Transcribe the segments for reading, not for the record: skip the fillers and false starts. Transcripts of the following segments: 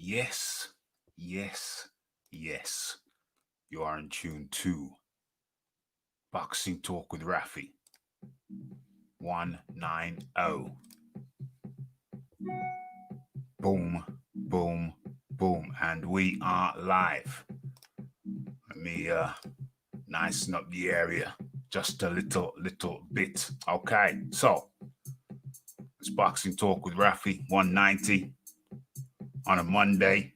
Yes, yes, yes. You are in tune to Boxing Talk with Rafi 190. Boom, boom, boom. And we are live. Let me nicen up the area just a little bit. Okay, so it's Boxing Talk with Rafi 190 on a Monday,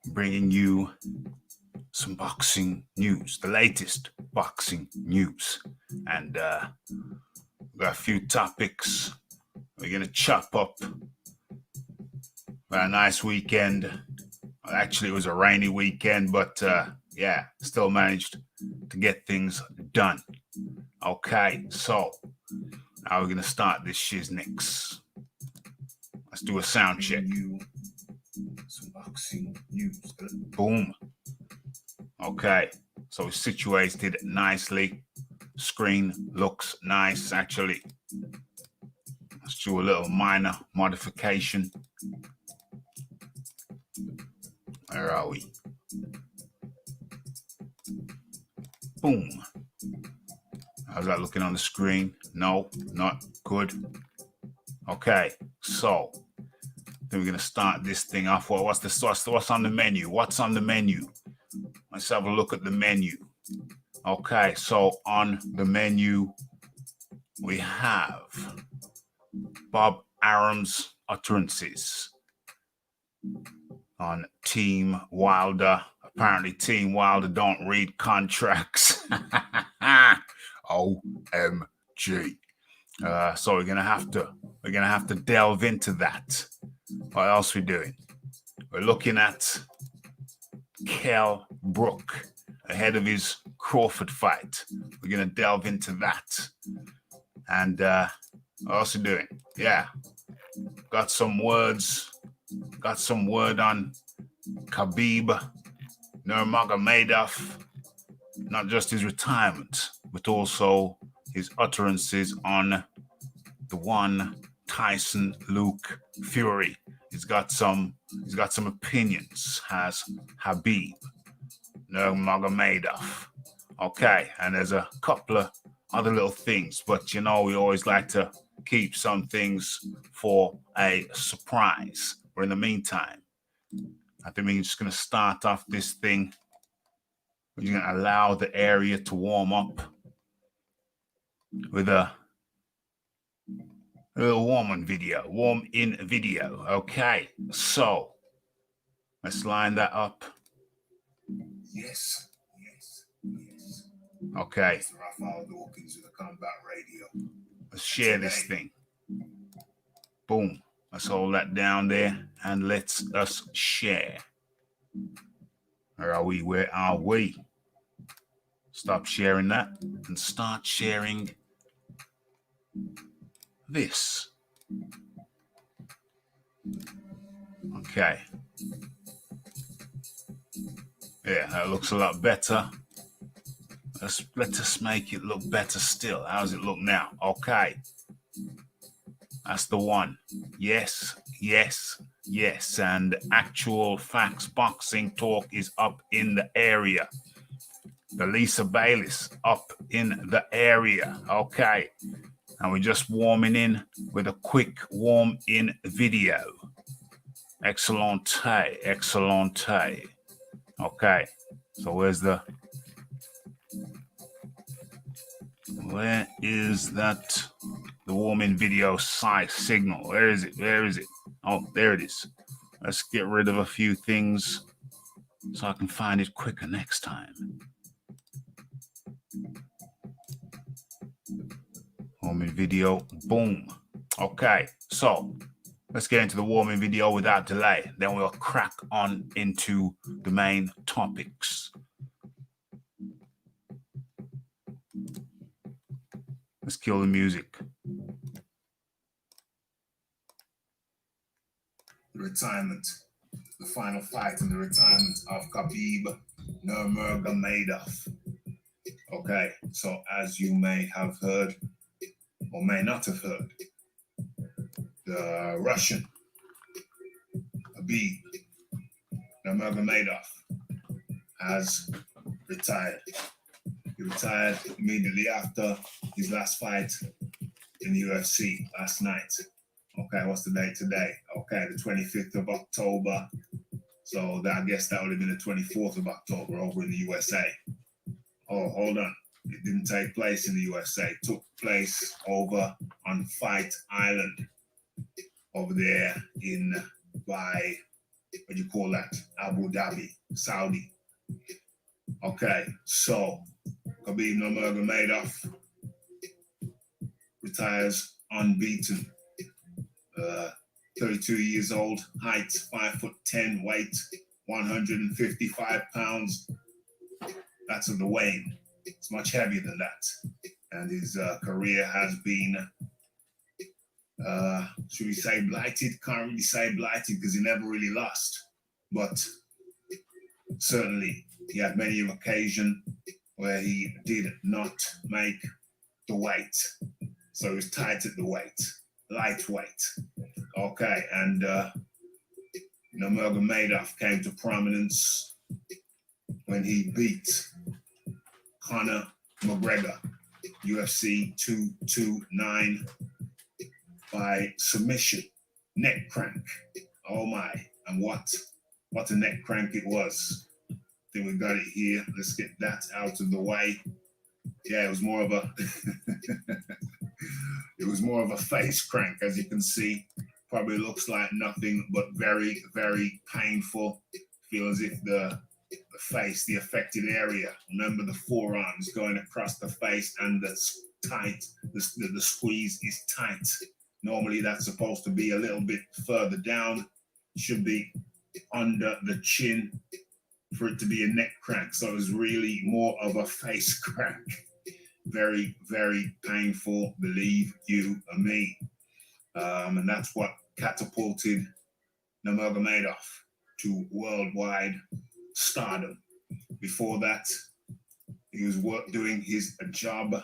bringing you some boxing news, the latest boxing news. And we've got a few topics we're going to chop up. A nice weekend. Well, actually, it was a rainy weekend, but yeah, still managed to get things done. Okay, so now we're going to start this shiznix. Let's do a sound check. Some boxing news. Boom. Okay, so it's situated nicely. Screen looks nice, actually. Let's do a little minor modification. Where are we? Boom. How's that looking on the screen? No, not good. Okay, so then we're gonna start this thing off. What's on the menu? What's on the menu? Let's have a look at the menu. Okay, so on the menu we have Bob Arum's utterances on Team Wilder. Apparently, Team Wilder don't read contracts. OMG. So we're gonna have to delve into that. What else are we doing? We're looking at Kell Brook ahead of his Crawford fight. We're gonna delve into that. And what else are we doing? Yeah, got some word on Khabib Nurmagomedov, not just his retirement, but also his utterances on the one Tyson Luke Fury. He's got some opinions, has Khabib Nurmagomedov. Okay, and there's a couple of other little things, but we always like to keep some things for a surprise. But in the meantime, I think we're just going to start off this thing. We're going to allow the area to warm up with a little warm-in video. Okay, so let's line that up. Yes. Okay. Let's share this thing. Boom. Let's hold that down there and let's us share. Where are we? Stop sharing that and start sharing this. Okay. Yeah, that looks a lot better. Let us make it look better still. How does it look now? Okay. That's the one. Yes. And Actual Facts Boxing Talk is up in the area. The Lisa Bayliss up in the area. Okay. And we're just warming in with a quick warm-in video. Excellente. Okay. So where is that? The warm-in video site signal. Where is it? Oh, there it is. Let's get rid of a few things so I can find it quicker next time. Warm-in video. Boom. Okay, so let's get into the warm-in video without delay. Then we'll crack on into the main topics. Let's kill the music. The retirement, the final fight and the retirement of Khabib Nurmagomedov. Okay, so as you may have heard or may not have heard, the Russian Khabib Nurmagomedov has retired. He retired immediately after his last fight in the UFC last night. Okay, what's the date today? Okay, the 25th of October. So I guess that would have been the 24th of October over in the USA. Oh, hold on. It didn't take place in the USA. It took place over on Fight Island over there by, what do you call that? Abu Dhabi, Saudi. Okay, so Khabib Nurmagomedov retires unbeaten. 32 years old, height 5'10", weight 155 pounds. That's on the weigh-in. It's much heavier than that. And his career has been, should we say blighted? Can't really say blighted because he never really lost. But certainly he had many occasions where he did not make the weight. So he was tight at the weight, lightweight. Okay, and Nurmagomedov came to prominence when he beat Conor McGregor, UFC 229, by submission, neck crank. Oh my, and what a neck crank it was. I think we got it here. Let's get that out of the way. Yeah, it was more of a it was more of a face crank, as you can see. Probably looks like nothing, but very, very painful. Feel as if the face, the affected area. Remember, the forearms going across the face, and the squeeze is tight. Normally, that's supposed to be a little bit further down. It should be under the chin for it to be a neck crank. So it's really more of a face crank. Very, very painful, believe you and me. And that's what catapulted Nurmagomedov to worldwide stardom. Before that, he was doing his job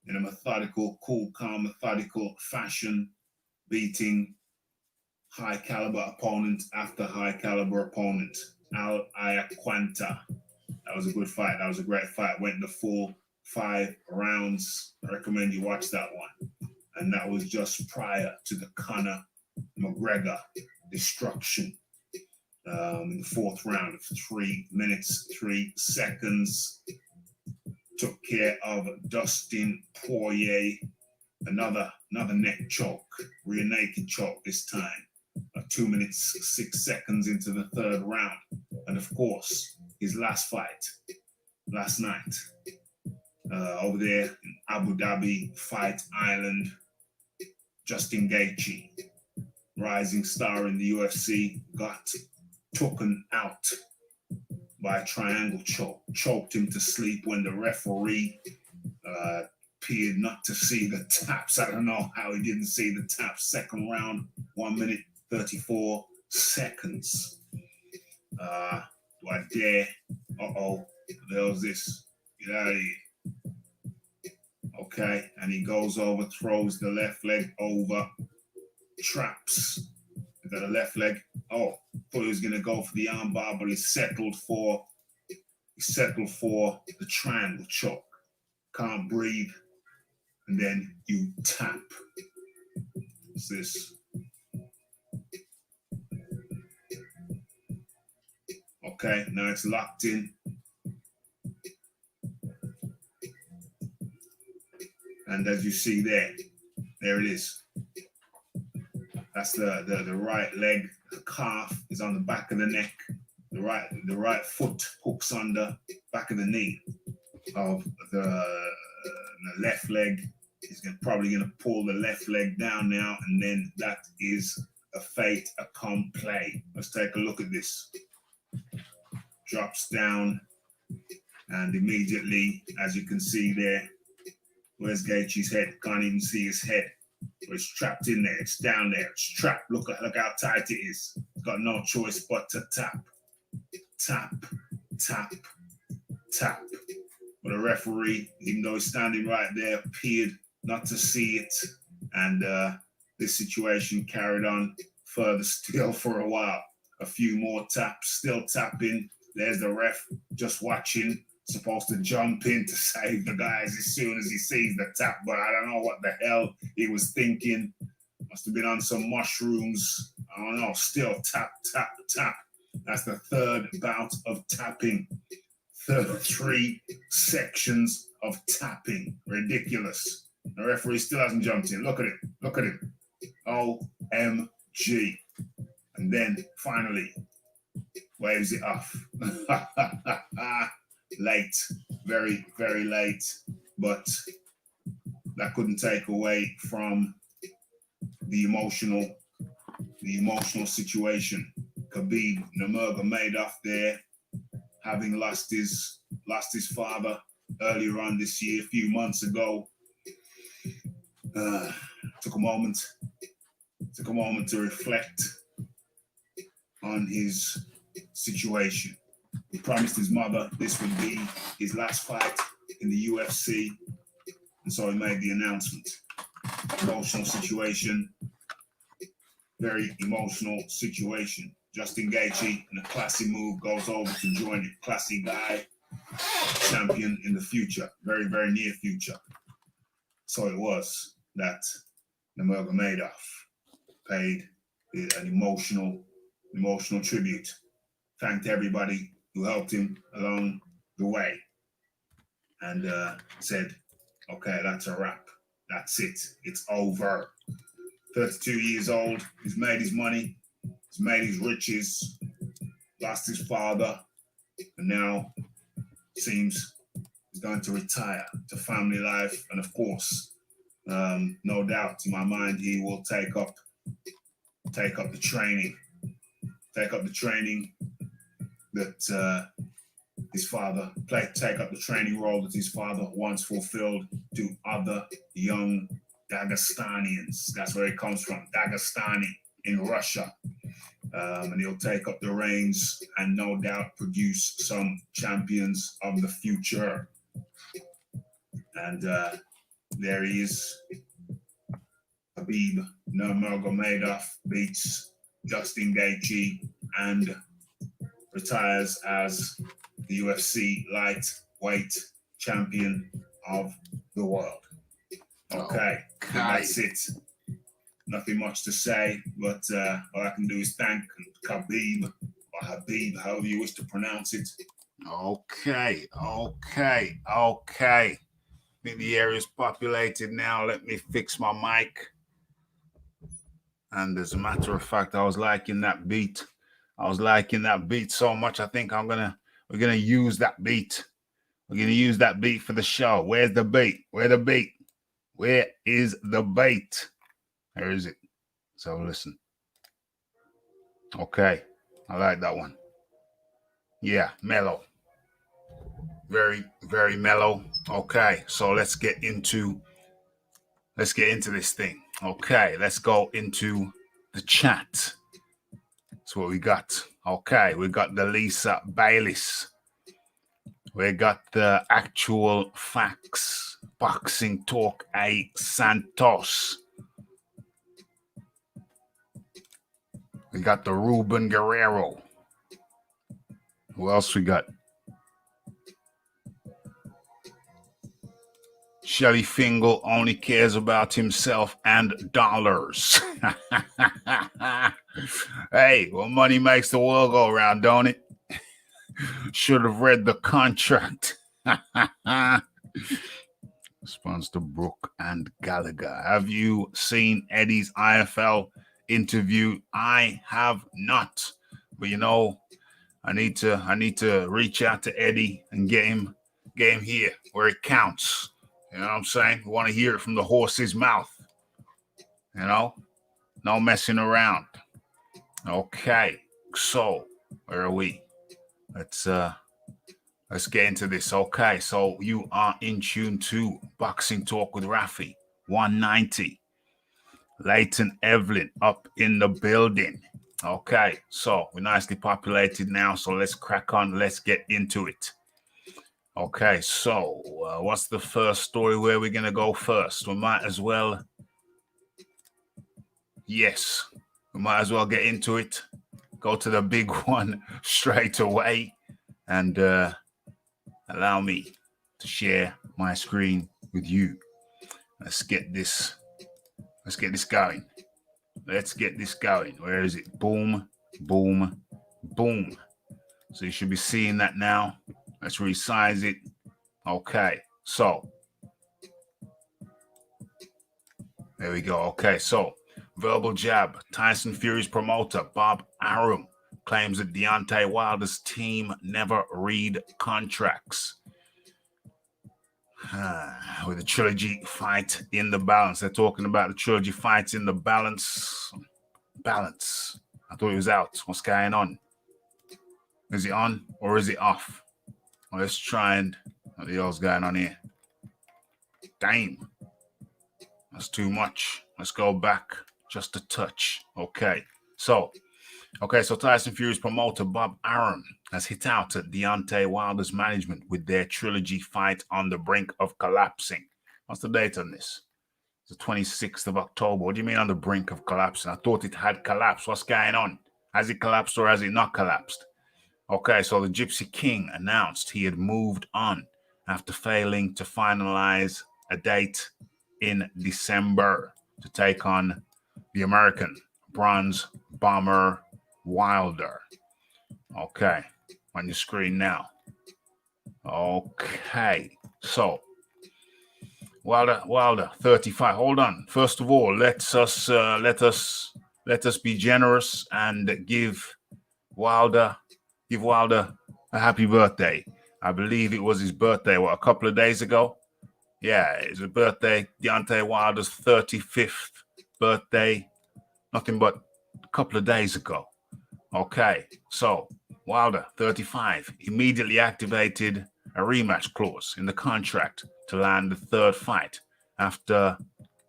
in a methodical, cool, calm, methodical fashion, beating high caliber opponent after high caliber opponent. Al Iaquinta. That was a good fight. That was a great fight. Went the full 5 rounds. I recommend you watch that one. And that was just prior to the Conor McGregor destruction in the 4th round of 3 minutes, 3 seconds. Took care of Dustin Poirier. Another neck choke, rear naked choke this time. 2 minutes, 6 seconds into the 3rd round. And of course, his last fight, last night, over there in Abu Dhabi, Fight Island. Justin Gaethje, rising star in the UFC, got taken out by a triangle choke, choked him to sleep when the referee appeared not to see the taps. I don't know how he didn't see the taps. 2nd round, 1 minute, 34 seconds. Do I dare? Uh-oh, there was this. Get out of here. Okay, and he goes over, throws the left leg over, traps. Is that a left leg? Oh, thought he was gonna go for the armbar, but he settled for the triangle choke. Can't breathe, and then you tap. What's this? Okay, now it's locked in. And as you see there it is. That's the right leg. The calf is on the back of the neck. The right foot hooks on the back of the knee of the left leg. He's probably going to pull the left leg down now, and then that is a fait accompli. Let's take a look at this. Drops down, and immediately, as you can see there, where's Gaethje's head? Can't even see his head. But it's trapped in there. It's down there. It's trapped. Look how tight it is. It's got no choice but to tap. Tap, tap, tap. But the referee, even though he's standing right there, appeared not to see it. And this situation carried on further still for a while. A few more taps, still tapping. There's the ref just watching, supposed to jump in to save the guys as soon as he sees the tap, but I don't know what the hell he was thinking. Must have been on some mushrooms. I don't know. Still tap, tap, tap. That's the third bout of tapping. 3 sections of tapping. Ridiculous. The referee still hasn't jumped in. Look at it. Look at it. OMG. And then finally waves it off. Late. Very, very late. But that couldn't take away from the emotional situation. Khabib Nurmagomedov there, having lost his father earlier on this year, a few months ago. Took a moment to reflect on his situation. He promised his mother this would be his last fight in the UFC, and so he made the announcement. Emotional situation, very emotional situation. Justin Gaethje, in a classy move, goes over to join it. Classy guy, champion in the future, very, very near future. So it was that Nurmagomedov paid an emotional tribute. Thanked everybody who helped him along the way, and said, "Okay, that's a wrap. That's it. It's over." 32 years old. He's made his money. He's made his riches. Lost his father, and now seems he's going to retire to family life. And of course, no doubt in my mind, he will take up the training that his father take up the training role that his father once fulfilled to other young Dagestanians. That's where it comes from, Dagestani in Russia. And he'll take up the reins and no doubt produce some champions of the future. And there he is. Khabib Nurmagomedov beats Justin Gaethje and retires as the UFC lightweight champion of the world. Okay. That's it. Nothing much to say, but all I can do is thank Khabib, or Habib, however you wish to pronounce it. Okay. I think the area is populated now. Let me fix my mic. And as a matter of fact, I was liking that beat. So much. I think we're gonna use that beat. We're gonna use that beat for the show. Where's the beat? Where is the bait? Where is it? So listen. Okay. I like that one. Yeah, mellow. Very, very mellow. Okay. So let's get into this thing. Okay. Let's go into the chat. That's what we got. Okay. We got the Lisa Bayliss. We got the Actual Facts. Boxing Talk A. Santos. We got the Ruben Guerrero. Who else we got? Shelly Fingal only cares about himself and dollars. Hey, well, money makes the world go around, don't it? Should have read the contract. Response to Brooke and Gallagher. Have you seen Eddie's IFL interview? I have not, but I need to reach out to Eddie and get him here where it counts. You know what I'm saying? We want to hear it from the horse's mouth. No messing around. Okay, so where are we? Let's get into this. Okay, so you are in tune to Boxing Talk with Rafi 190. Leighton Evelyn up in the building. Okay, so we're nicely populated now, so let's crack on. Let's get into it. Okay, so what's the first story? Where are we going to go first? We might as well get into it go to the big one straight away and allow me to share my screen with you. Let's get this going. Let's get this going. Where is it? Boom, boom, boom. So you should be seeing that now. Let's resize it. Okay, so there we go. Okay, so verbal jab. Tyson Fury's promoter, Bob Arum, claims that Deontay Wilder's team never read contracts. With the trilogy fight in the balance. They're talking about the trilogy fights in the balance. Balance. I thought it was out. What's going on? Is it on or is it off? Well, let's try and... What the hell's going on here? Damn. That's too much. Let's go back just a touch. Okay, so Tyson Fury's promoter, Bob Arum, has hit out at Deontay Wilder's management with their trilogy fight on the brink of collapsing. What's the date on this? It's the 26th of October. What do you mean on the brink of collapsing? I thought it had collapsed. What's going on? Has it collapsed or has it not collapsed? Okay, so the Gypsy King announced he had moved on after failing to finalize a date in December to take on the American Bronze Bomber Wilder. Okay, on your screen now. Okay, so Wilder 35. Hold on. First of all, let us be generous and give Wilder a happy birthday. I believe it was his birthday, a couple of days ago? Yeah, it's a birthday. Deontay Wilder's 35th birthday. Nothing but a couple of days ago. Okay, so Wilder, 35, immediately activated a rematch clause in the contract to land the third fight after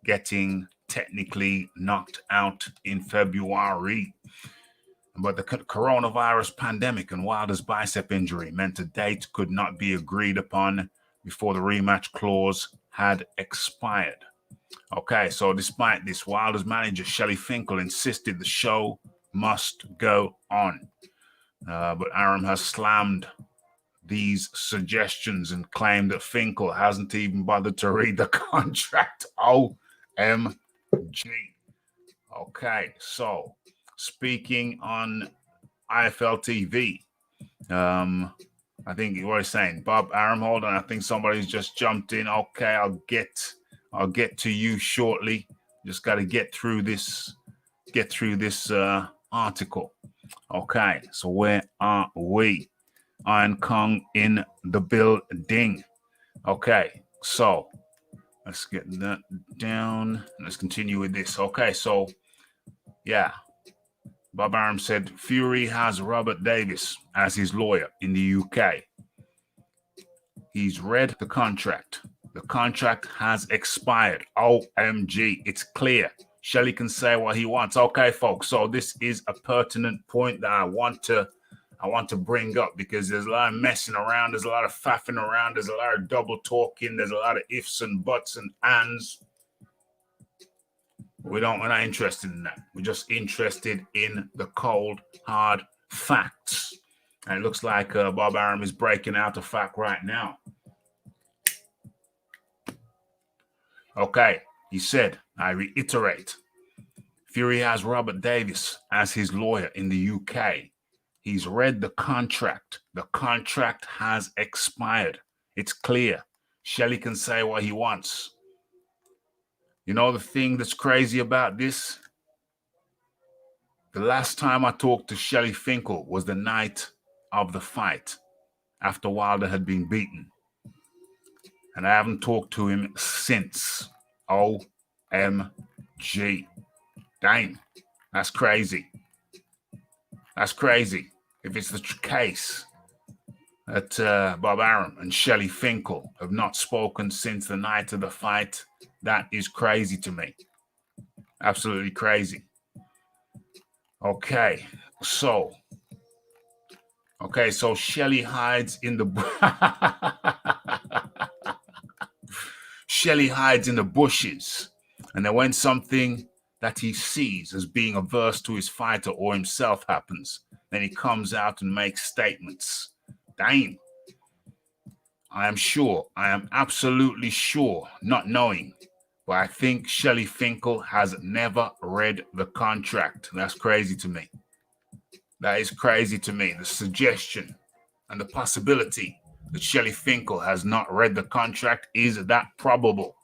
getting technically knocked out in February. But the coronavirus pandemic and Wilder's bicep injury meant a date could not be agreed upon before the rematch clause had expired. Okay, so despite this, Wilder's manager, Shelly Finkel, insisted the show must go on. But Arum has slammed these suggestions and claimed that Finkel hasn't even bothered to read the contract. OMG. Okay, so speaking on IFL TV, I think what he's saying, Bob Arum, hold on, I think somebody's just jumped in. Okay, I'll get to you shortly. Just got to get through this article. Okay, so where are we? Iron Kong in the building. Okay, so let's get that down. Let's continue with this. Okay, so yeah, Bob Arum said Fury has Robert Davis as his lawyer in the UK. He's read the contract. The contract has expired. OMG, it's clear. Shelly can say what he wants. Okay, folks, so this is a pertinent point that I want to bring up because there's a lot of messing around, there's a lot of faffing around, there's a lot of double talking, there's a lot of ifs and buts and ands. We're not interested in that. We're just interested in the cold, hard facts. And it looks like Bob Arum is breaking out a fact right now. Okay, he said, I reiterate, Fury has Robert Davis as his lawyer in the UK. He's read the contract. The contract has expired. It's clear. Shelly can say what he wants. You know the thing that's crazy about this? The last time I talked to Shelly Finkel was the night of the fight after Wilder had been beaten. And I haven't talked to him since. OMG. Damn. That's crazy. That's crazy. If it's the case that Bob Arum and Shelly Finkel have not spoken since the night of the fight, that is crazy to me. Absolutely crazy. Okay, so Shelly hides in the Shelly hides in the bushes, and then when something that he sees as being averse to his fighter or himself happens, then he comes out and makes statements. Damn. I am sure, I am absolutely sure, not knowing, but I think Shelly Finkel has never read the contract. That's crazy to me. That is crazy to me. The suggestion and the possibility that Shelly Finkel has not read the contract, is that probable?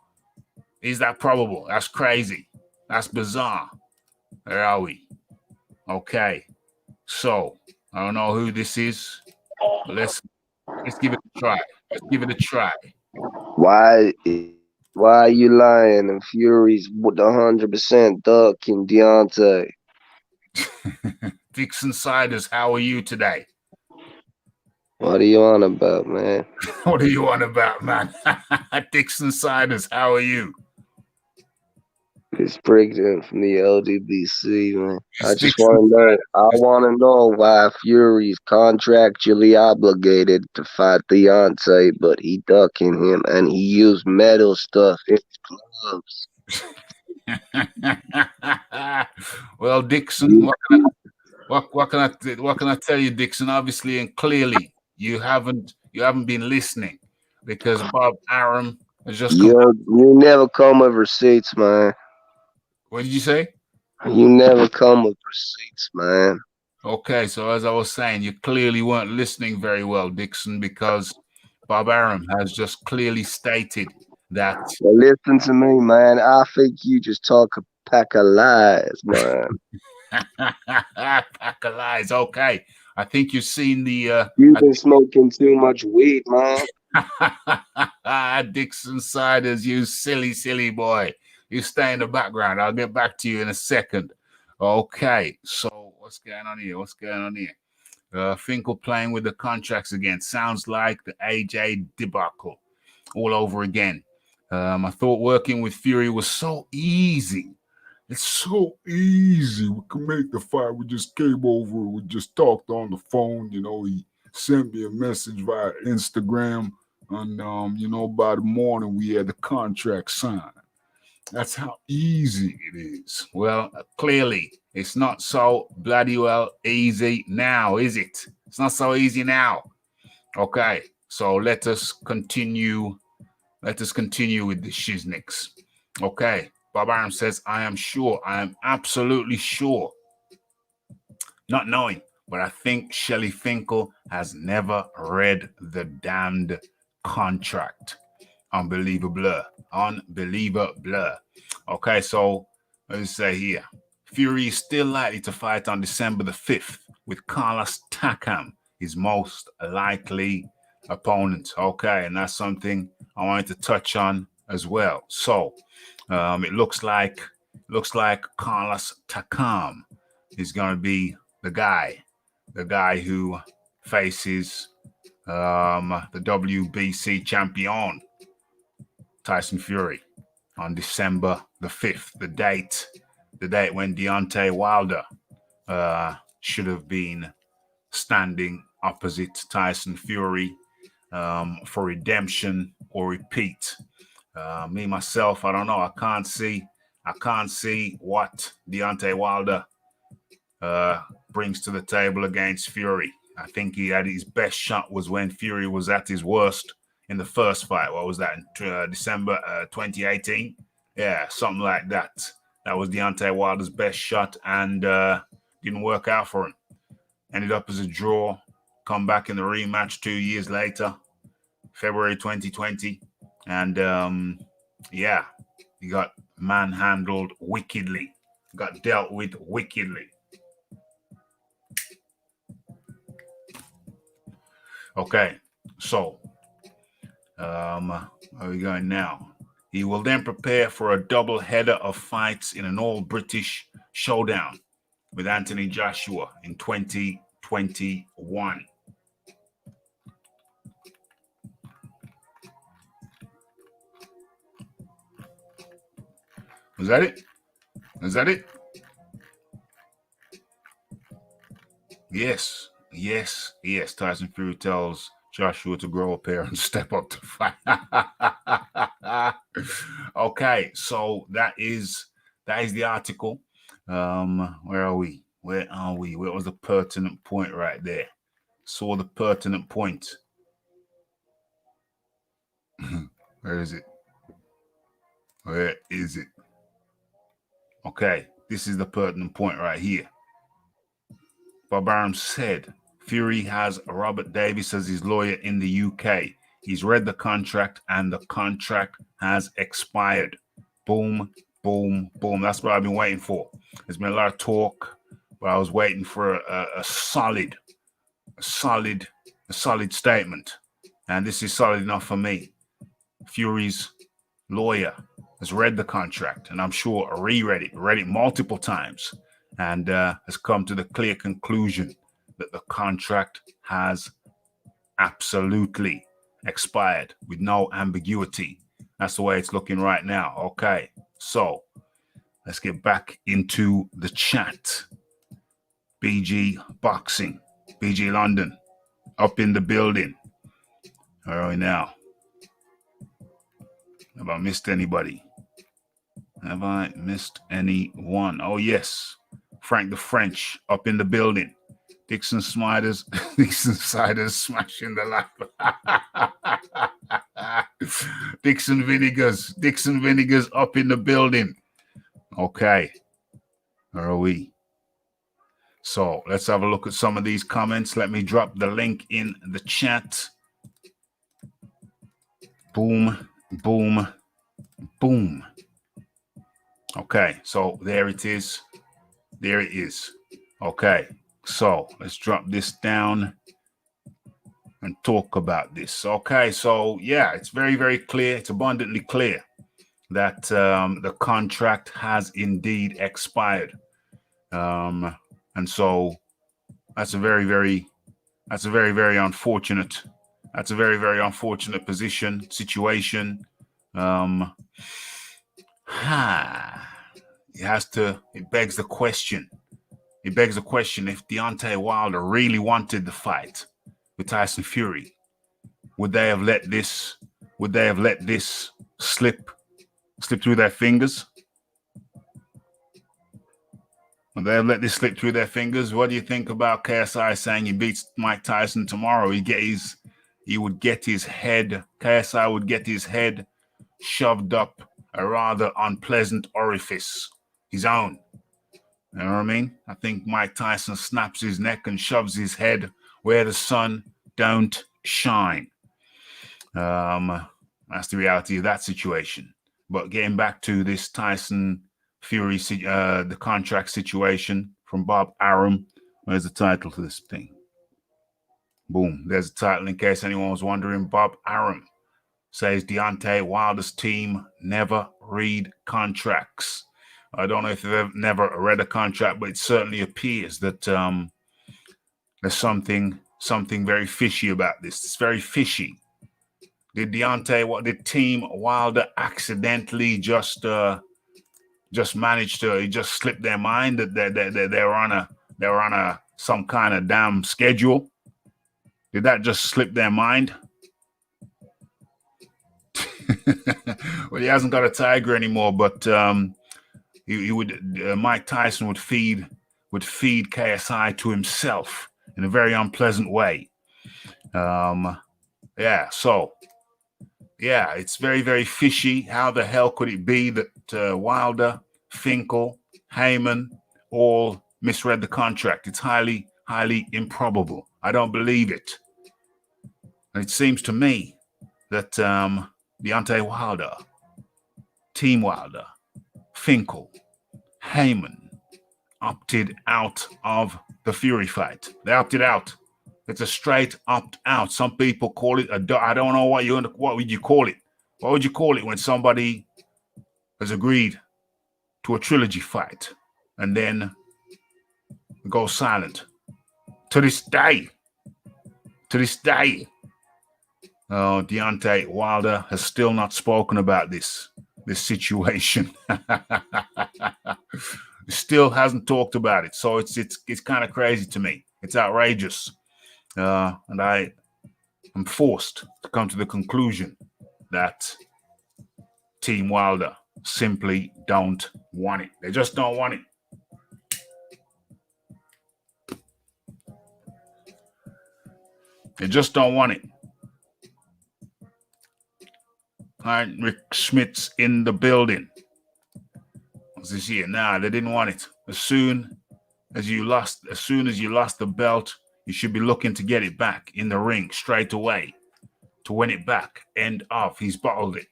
Is that probable? That's crazy. That's bizarre. Where are we? Okay. So, I don't know who this is, but let's give it a try. Let's give it a try. Why are you lying? And Fury's 100% ducking Deontay. Dixon Siders, how are you today? What are you on about, man? What are you on about, man? Dixon Siders, how are you? It's pregnant from the LDBC, man. I just want to know. I want to know why Fury's contractually obligated to fight Deontay, but he ducking him, and he used metal stuff in his gloves. Well, Dixon, what can I tell you, Dixon? Obviously and clearly, you haven't been listening, because Bob Arum has just you never come with receipts, man. What did you say? You never come with receipts, man. Okay, so as I was saying, you clearly weren't listening very well, Dixon, because Bob Arum has just clearly stated that. Well, listen to me, man. I think you just talk a pack of lies, man. Pack of lies. Okay, I think you've seen the. You've been smoking too much weed, man. Dixon Siders, you silly boy. You stay in the background. I'll get back to you in a second. Okay, so what's going on here? Finkel playing with the contracts again. Sounds like the AJ debacle all over again. I thought working with Fury was so easy. It's so easy. We can make the fight. We just came over. We just talked on the phone. He sent me a message via Instagram. And, by the morning, we had the contract signed. That's how easy it is. Well, clearly, it's not so bloody well easy now, is it? It's not so easy now. Okay, so let us continue. Let us continue with the shizniks. Okay, Bob Arum says, I am sure. I am absolutely sure. Not knowing, but I think Shelly Finkel has never read the damned contract. Unbelievable. Okay, so let's say here. Fury is still likely to fight on December the 5th with Carlos Takam, his most likely opponent. Okay, and that's something I wanted to touch on as well. So it looks like Carlos Takam is going to be the guy who faces the WBC champion Tyson Fury on December the 5th, the date when Deontay Wilder should have been standing opposite Tyson Fury for redemption or repeat. Me, myself, I don't know. I can't see what Deontay Wilder brings to the table against Fury. I think he had his best shot was when Fury was at his worst in the first fight. What was that, in December 2018? Yeah, something like that. That was Deontay Wilder's best shot, and didn't work out for him. Ended up as a draw. Come back in the rematch 2 years later, February 2020. And he got manhandled wickedly. Got dealt with wickedly. Okay, so where are we going now? He will then prepare for a double header of fights in an all-British showdown with Anthony Joshua in 2021. Is that it? Yes. Tyson Fury tells Joshua to grow a pair and step up to fight. Okay, so that is the article. Where are we? Where are we? Where was the pertinent point right there? Saw the pertinent point. Where is it? Where is it? Okay, this is the pertinent point right here. Bob Arum said Fury has Robert Davis as his lawyer in the UK. He's read the contract and the contract has expired. Boom, boom, boom. That's what I've been waiting for. There's been a lot of talk, but I was waiting for a solid statement. And this is solid enough for me. Fury's lawyer has read the contract, and I'm sure read it multiple times, and has come to the clear conclusion that the contract has absolutely expired with no ambiguity. That's the way it's looking right now. Okay, so let's get back into the chat. BG Boxing, BG London, up in the building. All right, now. Have I missed anybody? Have I missed anyone? Oh, yes. Frank the French up in the building. Dixon Sliders smashing the life. Dixon Vinegars up in the building. Okay. Where are we? So let's have a look at some of these comments. Let me drop the link in the chat. Boom, boom, boom. Okay, so there it is. There it is. Okay, so let's drop this down and talk about this. Okay, so yeah, it's very, very clear. It's abundantly clear that the contract has indeed expired. And so that's a very, very unfortunate. That's a very, very unfortunate situation. It begs the question. If Deontay Wilder really wanted the fight with Tyson Fury, would they have let this slip through their fingers? Would they have let this slip through their fingers? What do you think about KSI saying he beats Mike Tyson tomorrow? KSI would get his head shoved up a rather unpleasant orifice, his own. You know what I mean? I think Mike Tyson snaps his neck and shoves his head where the sun don't shine. That's the reality of that situation. But getting back to this Tyson Fury, the contract situation from Bob Arum. Where's the title for this thing? Boom. There's the title in case anyone was wondering. Bob Arum says Deontay Wilder's team never read contracts. I don't know if they've never read a contract, but it certainly appears that there's something very fishy about this. It's very fishy. Did Team Wilder accidentally just managed to just slip their mind that they're on a some kind of damn schedule? Did that just slip their mind? Well, he hasn't got a tiger anymore, but Mike Tyson would feed KSI to himself in a very unpleasant way. It's very, very fishy. How the hell could it be that Wilder, Finkel, Heyman all misread the contract? It's highly, highly improbable. I don't believe it. And it seems to me that Deontay Wilder, Team Wilder, Finkel, Heyman opted out of the Fury fight. They opted out. It's a straight opt-out. Some people call it I don't know what would you call it? What would you call it when somebody has agreed to a trilogy fight and then goes silent? To this day, Deontay Wilder has still not spoken about this situation. Still hasn't talked about it. So it's kind of crazy to me. It's outrageous. And I am forced to come to the conclusion that Team Wilder simply don't want it. They just don't want it. They just don't want it. All right, Rick Schmidt's in the building. What's this year? Nah, they didn't want it. As soon as you lost the belt, you should be looking to get it back in the ring straight away to win it back. End of. He's bottled it.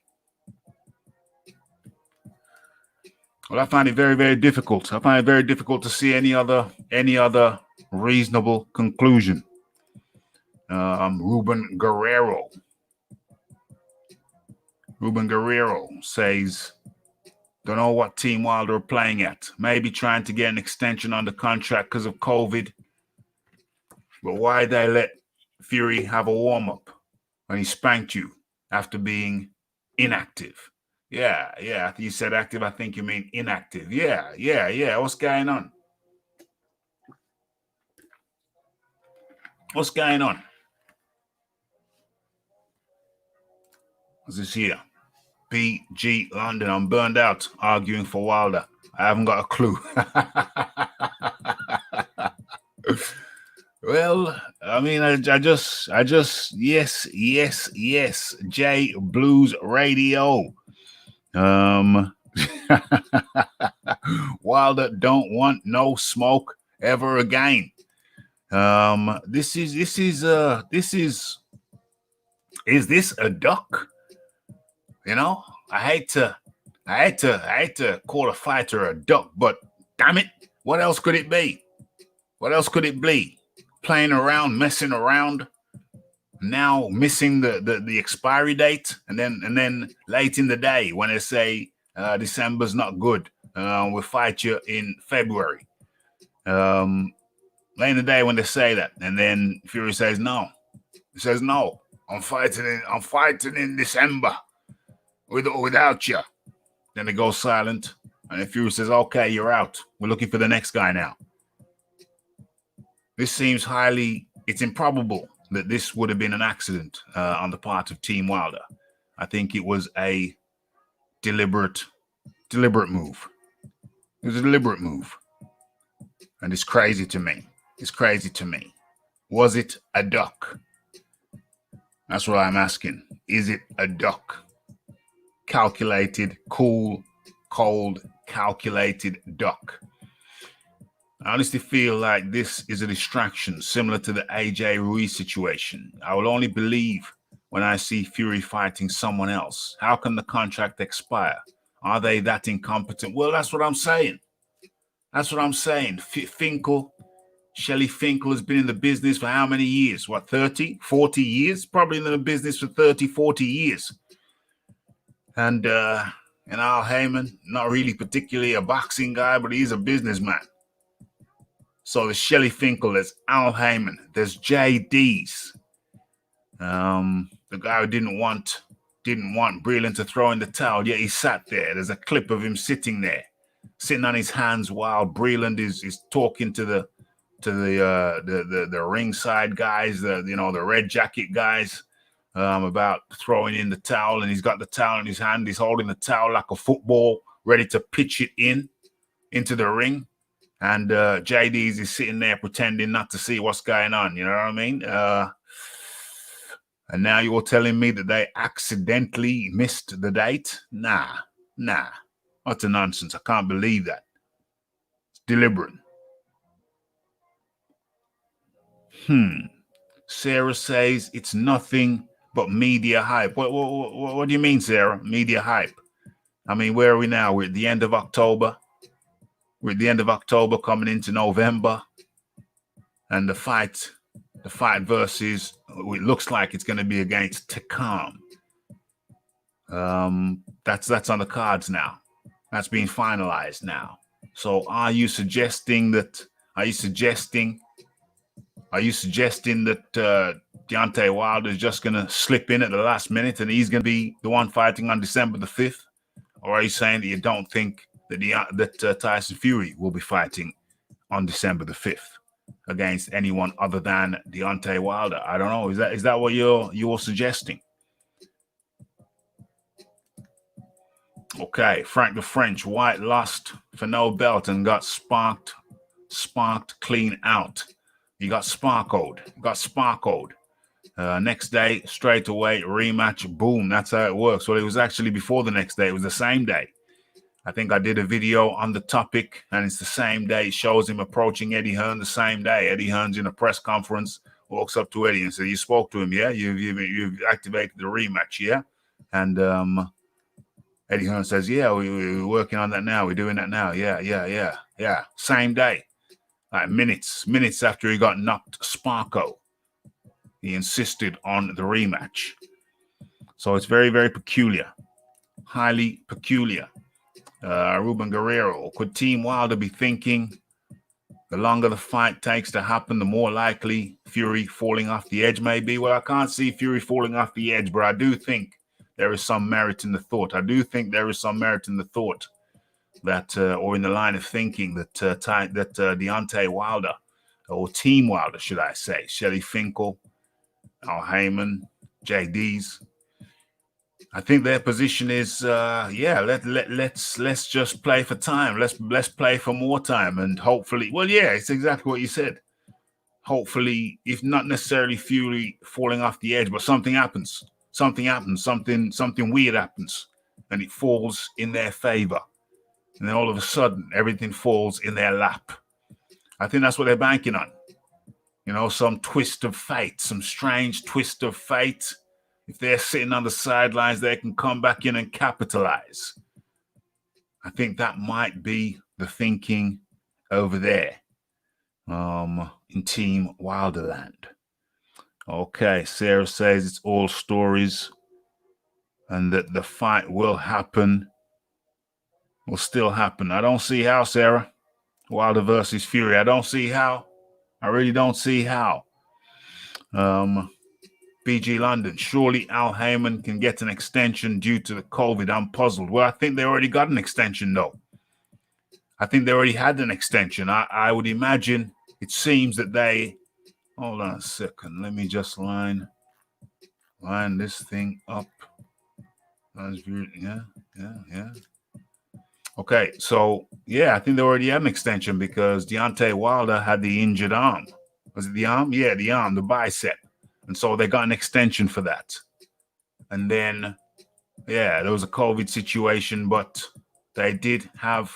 Well, I find it very, very difficult. I find it very difficult to see any other reasonable conclusion. Ruben Guerrero says, don't know what Team Wilder are playing at. Maybe trying to get an extension on the contract because of COVID. But why they let Fury have a warm-up when he spanked you after being inactive? Yeah. You said active. I think you mean inactive. Yeah. What's going on? What's going on? What's this here? BG London. I'm burned out arguing for Wilder. I haven't got a clue. Well, I mean, I just, yes. J Blues Radio. Wilder don't want no smoke ever again. Is this a duck? You know, I hate to call a fighter a duck, but damn it, what else could it be? What else could it be? Playing around, messing around, now missing the expiry date, and then late in the day when they say December's not good, we'll fight you in February. Late in the day when they say that, and then Fury says no. He says no. I'm fighting in December without you. Then it goes silent, and then Fury says, "Okay, you're out. We're looking for the next guy now." This seems it's improbable that this would have been an accident on the part of Team Wilder. I think it was a deliberate move. It was a deliberate move. And it's crazy to me. Was it a duck? That's what I'm asking. Is it a duck? Calculated, cool, cold, calculated duck. I honestly feel like this is a distraction similar to the AJ Ruiz situation. I will only believe when I see Fury fighting someone else. How can the contract expire? Are they that incompetent? Well, that's what I'm saying. Shelly Finkel has been in the business for how many years? 30, 40 years? Probably in the business for 30, 40 years. And Al Heyman, not really particularly a boxing guy, but he's a businessman. So there's Shelly Finkel, there's Al Heyman, there's JD's. The guy who didn't want Breland to throw in the towel, yet he sat there. There's a clip of him sitting there, sitting on his hands while Breland is talking to the ringside guys, the red jacket guys, about throwing in the towel, and he's got the towel in his hand. He's holding the towel like a football, ready to pitch it into the ring. And JD's is sitting there pretending not to see what's going on. You know what I mean? And now you're telling me that they accidentally missed the date? Nah. What a nonsense. I can't believe that. It's deliberate. Sarah says it's nothing but media hype. What do you mean, Sarah? Media hype? I mean, where are we now? We're at the end of October. Coming into November. And the fight versus, it looks like it's going to be against Takam. That's on the cards now. That's being finalized now. So are you suggesting that Deontay Wilder is just going to slip in at the last minute and he's going to be the one fighting on December the 5th? Or are you saying that you don't think that Tyson Fury will be fighting on December the 5th against anyone other than Deontay Wilder? I don't know. Is that what you're suggesting? Okay, Frank the French. White lost for no belt and got sparked clean out. He got sparkled. Next day, straight away, rematch, boom. That's how it works. Well, it was actually before the next day. It was the same day. I think I did a video on the topic, and it's the same day. It shows him approaching Eddie Hearn the same day. Eddie Hearn's in a press conference, walks up to Eddie and says, "You spoke to him, yeah? You've activated the rematch, yeah?" And Eddie Hearn says, "Yeah, we're working on that now. We're doing that now. Yeah. Same day, like minutes after he got knocked Sparko, he insisted on the rematch. So it's very, very peculiar, highly peculiar. Ruben Guerrero, could Team Wilder be thinking the longer the fight takes to happen, the more likely Fury falling off the edge may be? Well, I can't see Fury falling off the edge, but I do think there is some merit in the thought. That, or in the line of thinking that Deontay Wilder, or Team Wilder, should I say, Shelly Finkel, Al Heyman, JD's, I think their position is, let's just play for time. Let's play for more time, and hopefully, well, yeah, it's exactly what you said. Hopefully, if not necessarily Fury falling off the edge, but something happens. Something weird happens, and it falls in their favor, and then all of a sudden, everything falls in their lap. I think that's what they're banking on. You know, some twist of fate, some strange twist of fate. If they're sitting on the sidelines, they can come back in and capitalize. I think that might be the thinking over there in Team Wilderland. Okay, Sarah says it's all stories and that the fight will still happen. I don't see how, Sarah. Wilder versus Fury. I don't see how. I really don't see how. BG London, surely Al Heyman can get an extension due to the COVID. I'm puzzled. Well, I think they already got an extension, though. I think they already had an extension. I would imagine, it seems that they, hold on a second. Let me just line this thing up. Yeah. Okay, so, yeah, I think they already had an extension because Deontay Wilder had the injured arm. Was it the arm? Yeah, the arm, the bicep. And so they got an extension for that. And then, yeah, there was a COVID situation, but they did have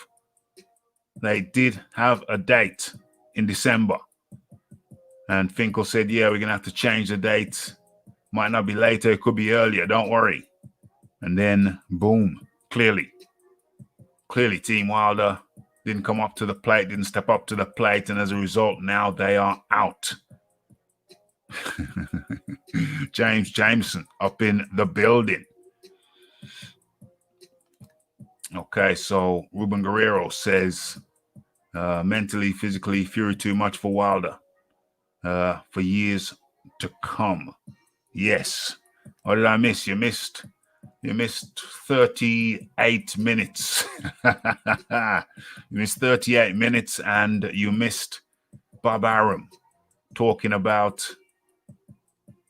a date in December. And Finkel said, yeah, we're going to have to change the date. Might not be later. It could be earlier. Don't worry. And then, boom, clearly, Team Wilder didn't come up to the plate, didn't step up to the plate. And as a result, now they are out. James Jameson up in the building. Okay, so Ruben Guerrero says, mentally, physically, Fury too much for Wilder for years to come. Yes. What did I miss? You missed 38 minutes. You missed 38 minutes, and you missed Bob Arum talking about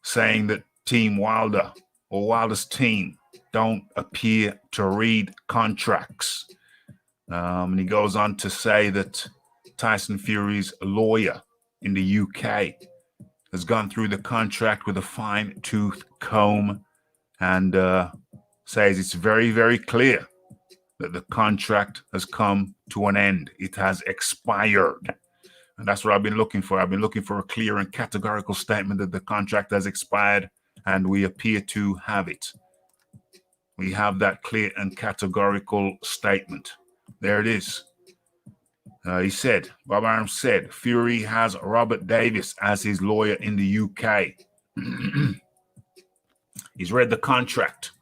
saying that Team Wilder or Wilder's team don't appear to read contracts. And he goes on to say that Tyson Fury's lawyer in the UK has gone through the contract with a fine-tooth comb and says it's very, very clear that the contract has come to an end. It has expired. And that's what I've been looking for. I've been looking for a clear and categorical statement that the contract has expired, and we appear to have it. We have that clear and categorical statement. There it is. Bob Arum said, Fury has Robert Davis as his lawyer in the UK. He's read the contract,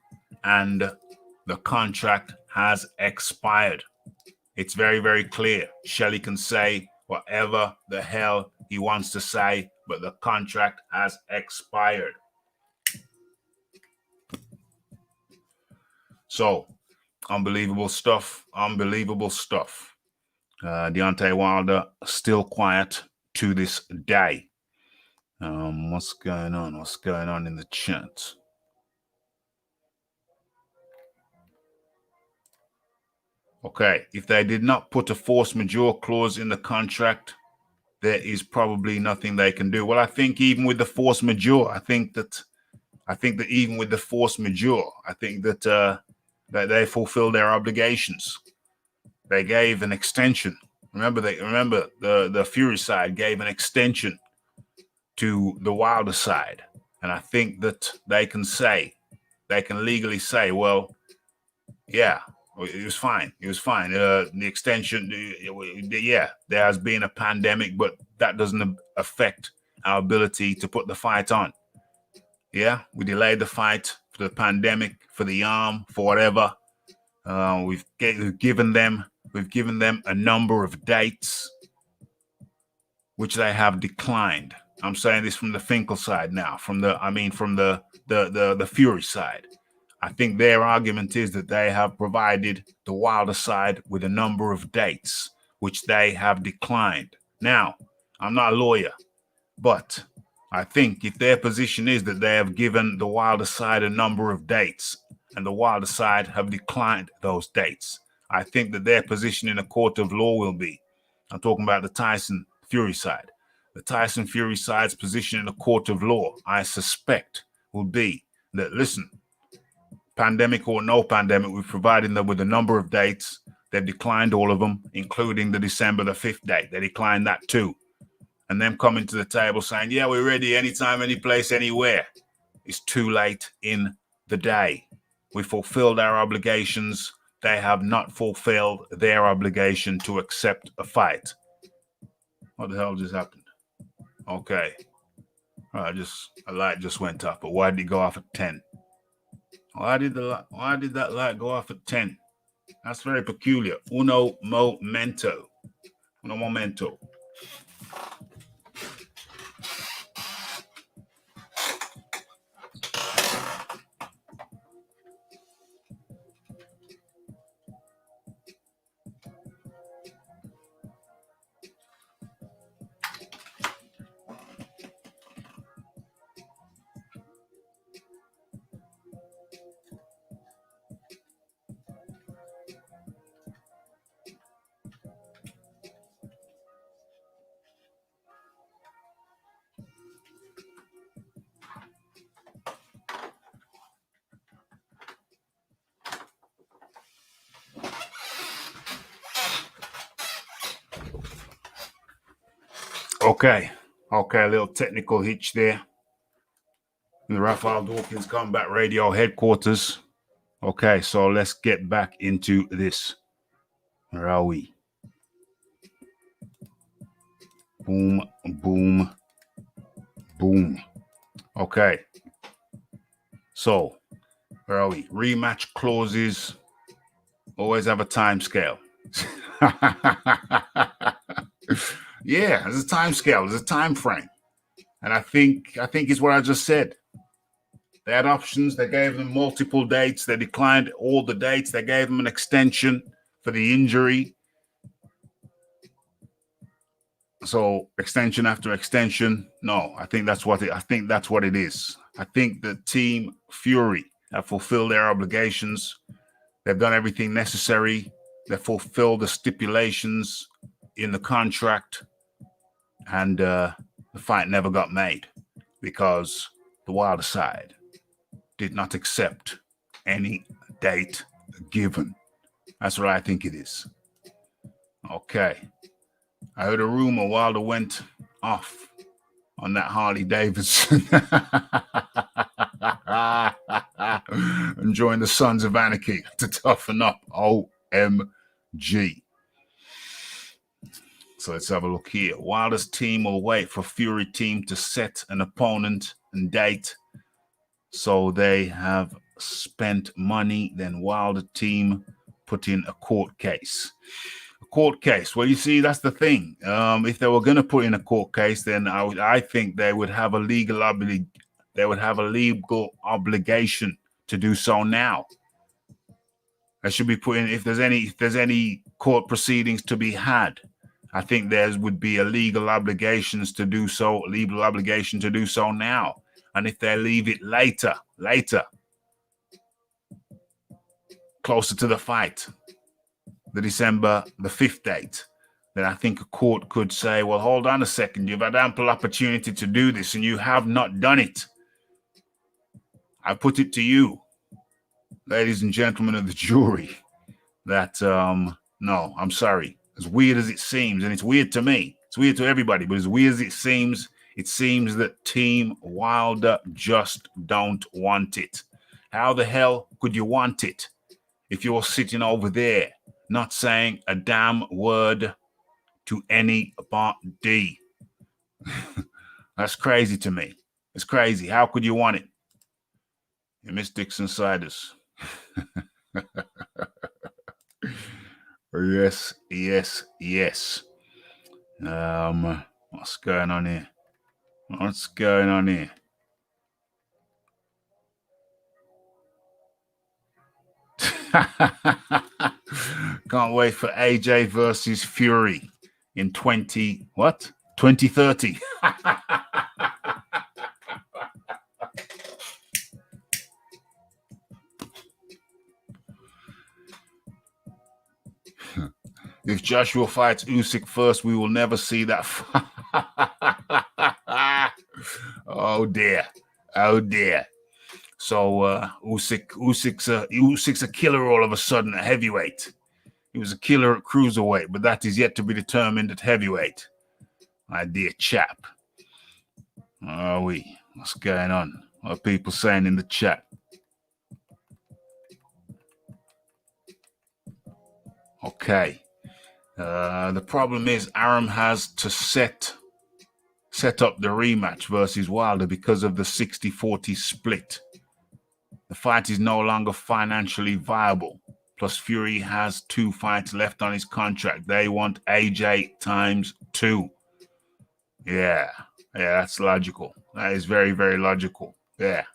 and the contract has expired. It's very, very clear. Shelley can say whatever the hell he wants to say, but the contract has expired. So, unbelievable stuff. Deontay Wilder still quiet to this day. What's going on? What's going on in the chat? Okay, if they did not put a force majeure clause in the contract, there is probably nothing they can do. Well, I think even with the force majeure, I think that even with the force majeure, I think that that they fulfill their obligations. They gave an extension. Remember the Fury side gave an extension to the Wilder side, and I think that they can legally say, well, yeah, it was fine. It was fine. The extension, yeah, there has been a pandemic, but that doesn't affect our ability to put the fight on. Yeah, we delayed the fight for the pandemic, for the arm, for whatever. We've given them a number of dates, which they have declined. I'm saying this from the Finkel side now, from the Fury side. I think their argument is that they have provided the Wilder side with a number of dates, which they have declined. Now, I'm not a lawyer, but I think if their position is that they have given the Wilder side a number of dates and the Wilder side have declined those dates, I think that their position in a court of law will be, I'm talking about the Tyson Fury side, the Tyson Fury side's position in a court of law, I suspect, will be that, listen, pandemic or no pandemic, we've provided them with a number of dates. They've declined all of them, including the December the 5th date. They declined that too. And them coming to the table saying, yeah, we're ready anytime, any place, anywhere. It's too late in the day. We fulfilled our obligations. They have not fulfilled their obligation to accept a fight. What the hell just happened? Okay. A light just went up, but why did it go off at 10? Why did that light go off at 10? That's very peculiar. Uno momento. Okay, a little technical hitch there. The Raphael Dawkins Combat Radio headquarters. Okay, so let's get back into this. Where are we? Boom, boom, boom. Okay. So, where are we? Rematch clauses always have a time scale. Yeah, there's a time scale, there's a time frame. And I think it's what I just said. They had options, they gave them multiple dates, they declined all the dates, they gave them an extension for the injury. So extension after extension. No, I think that's what it is. I think the Team Fury have fulfilled their obligations. They've done everything necessary. They fulfilled the stipulations in the contract, and the fight never got made because the Wilder side did not accept any date given. That's what I think it is. Okay. I heard a rumor Wilder went off on that Harley Davidson and joined the Sons of Anarchy to toughen up. OMG. So let's have a look here. Wilder's team will wait for Fury team to set an opponent and date. So they have spent money. Then Wilder team put in a court case. Court case. Well, you see, that's the thing. If they were going to put in a court case, then I think they would have a legal obligation to do so now. They should be put in. If there's any court proceedings to be had, I think there would be a legal obligation to do so now. And if they leave it later, closer to the fight, the December the 5th date, then I think a court could say, well, hold on a second. You've had ample opportunity to do this and you have not done it. I put it to you, ladies and gentlemen of the jury, that no, I'm sorry. As weird as it seems, and it's weird to me, it's weird to everybody, but as weird as it seems that Team Wilder just don't want it. How the hell could you want it if you're sitting over there not saying a damn word to anybody? That's crazy to me. It's crazy. How could you want it? You Miss Dixon Siders. Yes, yes, yes. What's going on here? What's going on here? Can't wait for AJ versus Fury in 2030. If Joshua fights Usyk first, we will never see that. Oh dear. Oh dear. So Usyk's a killer all of a sudden at heavyweight. He was a killer at cruiserweight, but that is yet to be determined at heavyweight. My dear chap. What's going on? What are people saying in the chat? Okay. The problem is Arum has to set up the rematch versus Wilder because of the 60-40 split. The fight is no longer financially viable. Plus, Fury has 2 fights left on his contract. They want AJ times 2. Yeah, that's logical. That is very, very logical. Yeah,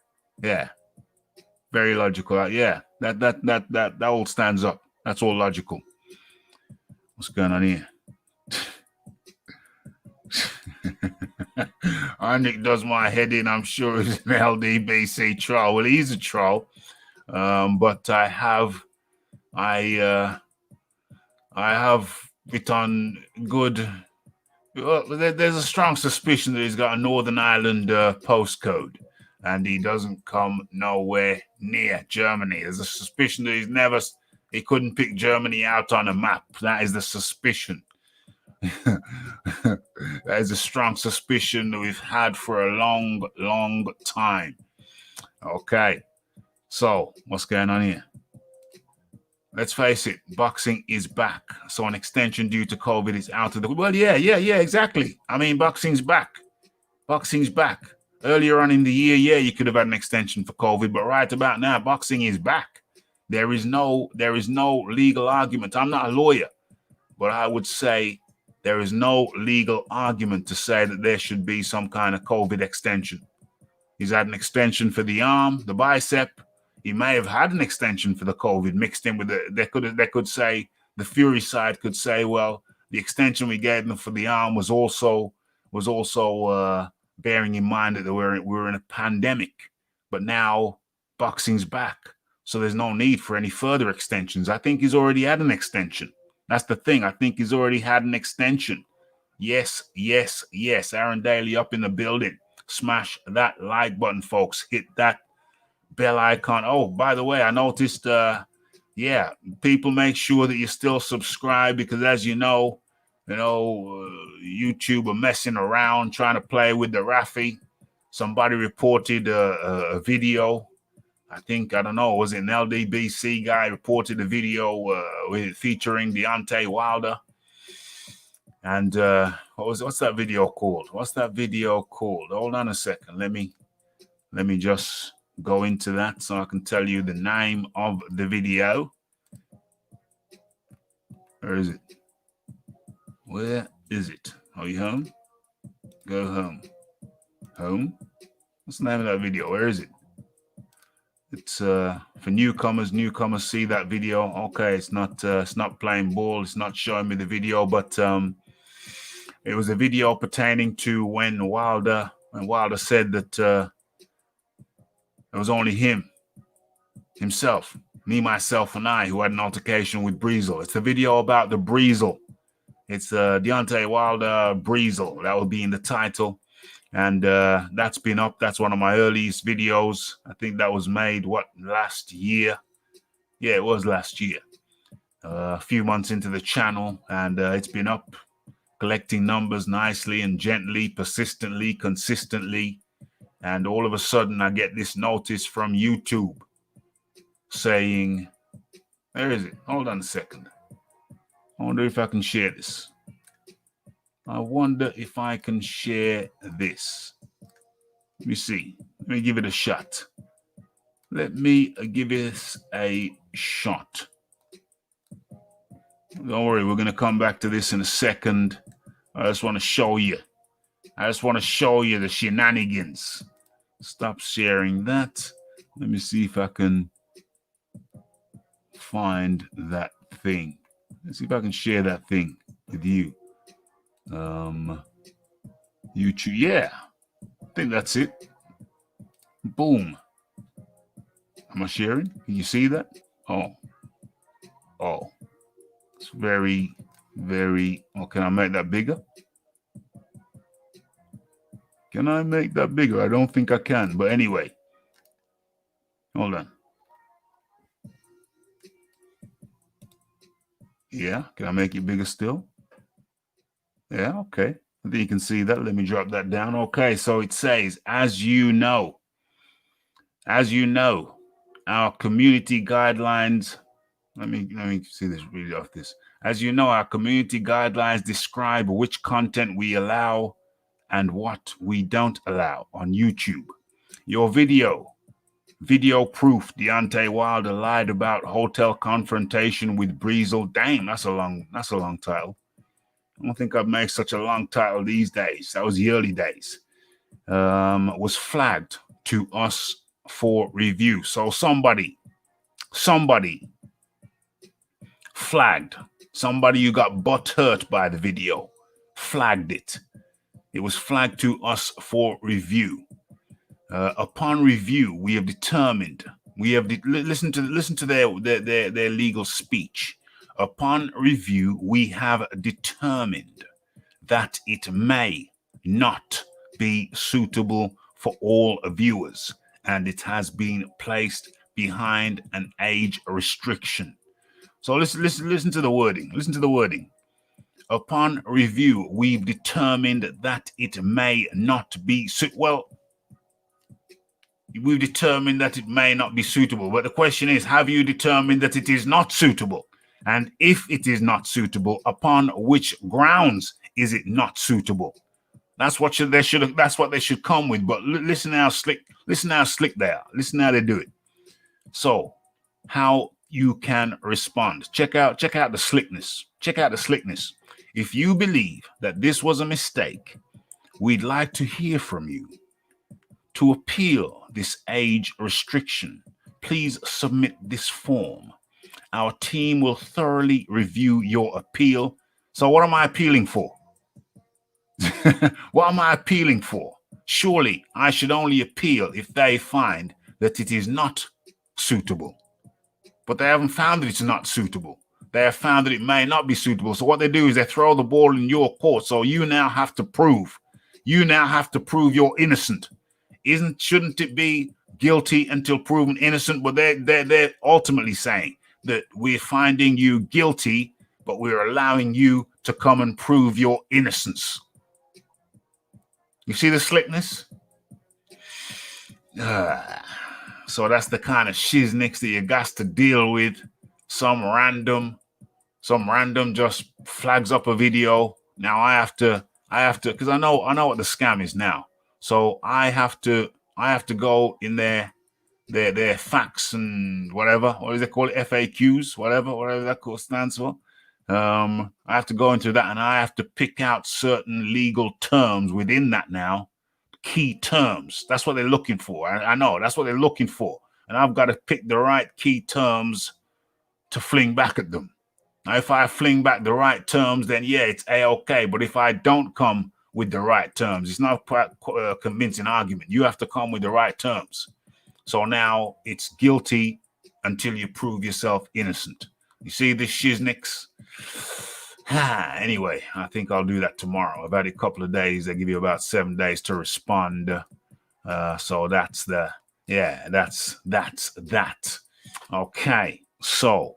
very logical. Yeah, that all stands up. That's all logical. What's going on here? Arnick does my head in. I'm sure he's an LDBC troll. Well, he's a troll, but I have it on good. Well, there's a strong suspicion that he's got a Northern Ireland postcode, and he doesn't come nowhere near Germany. There's a suspicion that he couldn't pick Germany out on a map. That is the suspicion. That is a strong suspicion that we've had for a long, long time. Okay, so what's going on here? Let's face it, boxing is back. So an extension due to COVID is out of the... Well, yeah, exactly. I mean, boxing's back. Boxing's back. Earlier on in the year, you could have had an extension for COVID, but right about now, boxing is back. There is no legal argument. I'm not a lawyer, but I would say there is no legal argument to say that there should be some kind of COVID extension. He's had an extension for the arm, the bicep. He may have had an extension for the COVID mixed in with it. They could say, the Fury side could say, well, the extension we gave them for the arm was also bearing in mind that we're in a pandemic. But now boxing's back, so there's no need for any further extensions. I think he's already had an extension. That's the thing. I think he's already had an extension. Yes. Aaron Daly up in the building. Smash that like button, folks. Hit that bell icon. Oh, by the way, I noticed, people make sure that you still subscribe because, as you know, YouTube are messing around trying to play with the Rafi. Somebody reported a video. I don't know, was it an LDBC guy reported a video featuring Deontay Wilder? And what's that video called? Hold on a second. Let me just go into that so I can tell you the name of the video. Where is it? Are you home? Go home. Home? What's the name of that video? Where is it? It's for newcomers. Newcomers see that video. Okay, it's not playing ball. It's not showing me the video, but it was a video pertaining to when Wilder said that it was only himself, me, myself, and I who had an altercation with Breezel. It's the video about the Breezel It's Deontay Wilder Breezel. That will be in the title. And that's been up. That's one of my earliest videos. I think that was made, last year? Yeah, it was last year. A few months into the channel, and it's been up, collecting numbers nicely and gently, persistently, consistently. And all of a sudden, I get this notice from YouTube saying, where is it? Hold on a second. I wonder if I can share this. I wonder if I can share this. Let me see. Let me give it a shot. Let me give this a shot. Don't worry, we're going to come back to this in a second. I just want to show you. I just want to show you the shenanigans. Stop sharing that. Let me see if I can find that thing. Let's see if I can share that thing with you. YouTube. Yeah, I think that's it. Boom. Am I sharing? Can you see that? Oh. It's very, very. Oh, can I make that bigger? Can I make that bigger? I don't think I can. But anyway, hold on. Yeah, can I make it bigger still? Yeah, okay. I think you can see that. Let me drop that down. Okay, so it says, as you know, our community guidelines. Let me see this, read off this. As you know, our community guidelines describe which content we allow and what we don't allow on YouTube. Your video proof Deontay Wilder lied about hotel confrontation with Breezel. Damn, that's a long title. I don't think I'd make such a long title these days. That was the early days. Was flagged to us for review. So somebody flagged. Somebody who got butt hurt by the video flagged it. It was flagged to us for review. Upon review, we have determined. Listen to their legal speech. Upon review, we have determined that it may not be suitable for all viewers, and it has been placed behind an age restriction. So listen to the wording. Listen to the wording. Upon review, we've determined that it may not be we've determined that it may not be suitable. But the question is, have you determined that it is not suitable? And if it is not suitable, upon which grounds is it not suitable? That's what they should come with. But listen how slick they are. Listen how they do it. So, how you can respond. Check out the slickness. Check out the slickness. If you believe that this was a mistake, we'd like to hear from you. To appeal this age restriction, please submit this form. Our team will thoroughly review your appeal. So what am I appealing for? What am I appealing for? Surely I should only appeal if they find that it is not suitable. But they haven't found that it's not suitable. They have found that it may not be suitable. So what they do is they throw the ball in your court. So you now have to prove. You're innocent. Shouldn't it be guilty until proven innocent? But they're ultimately saying that we're finding you guilty, but we're allowing you to come and prove your innocence. You see the slickness? So that's the kind of shiznicks that you got to deal with. Some random just flags up a video. Now I have to, because I know what the scam is now. So I have to go in their facts and whatever. What do they call it? FAQs, whatever that stands for. I have to go into that, and I have to pick out certain legal terms within that now. Key terms. That's what they're looking for. I know that's what they're looking for. And I've got to pick the right key terms to fling back at them. Now, if I fling back the right terms, then yeah, it's A-okay. But if I don't come with the right terms, it's not quite a convincing argument. You have to come with the right terms. So now it's guilty until you prove yourself innocent. You see this shiznicks? Anyway, I think I'll do that tomorrow. I've had a couple of days. They give you about 7 days to respond. So that's that. Okay, so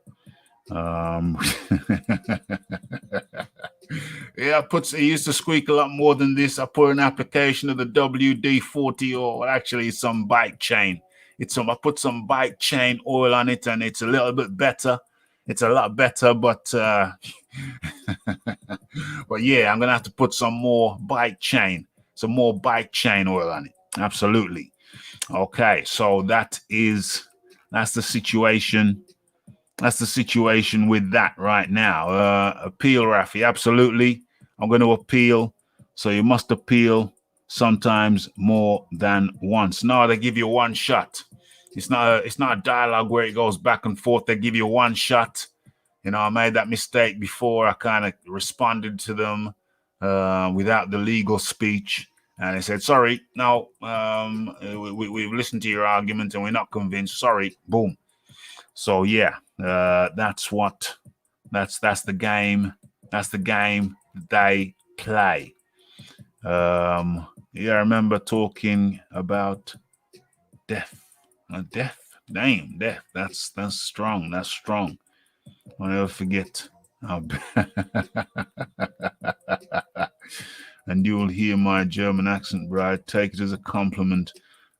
yeah, it used to squeak a lot more than this. I put an application of the WD-40 oil. Actually, it's some bike chain. I put some bike chain oil on it, and it's a little bit better. It's a lot better, but but yeah, I'm gonna have to put some more bike chain oil on it. Absolutely. Okay, so that's the situation. That's the situation with that right now. Appeal, Rafi. Absolutely. I'm going to appeal. So you must appeal sometimes more than once. No, they give you one shot. It's not a dialogue where it goes back and forth. They give you one shot. You know, I made that mistake before. I kind of responded to them without the legal speech. And they said, sorry, no, we've listened to your argument and we're not convinced. Sorry, boom. So yeah, that's the game. That's the game they play. Yeah, I remember talking about death. Death. Damn, death. That's strong. That's strong. I'll never forget. And you'll hear my German accent, Brad. Take it as a compliment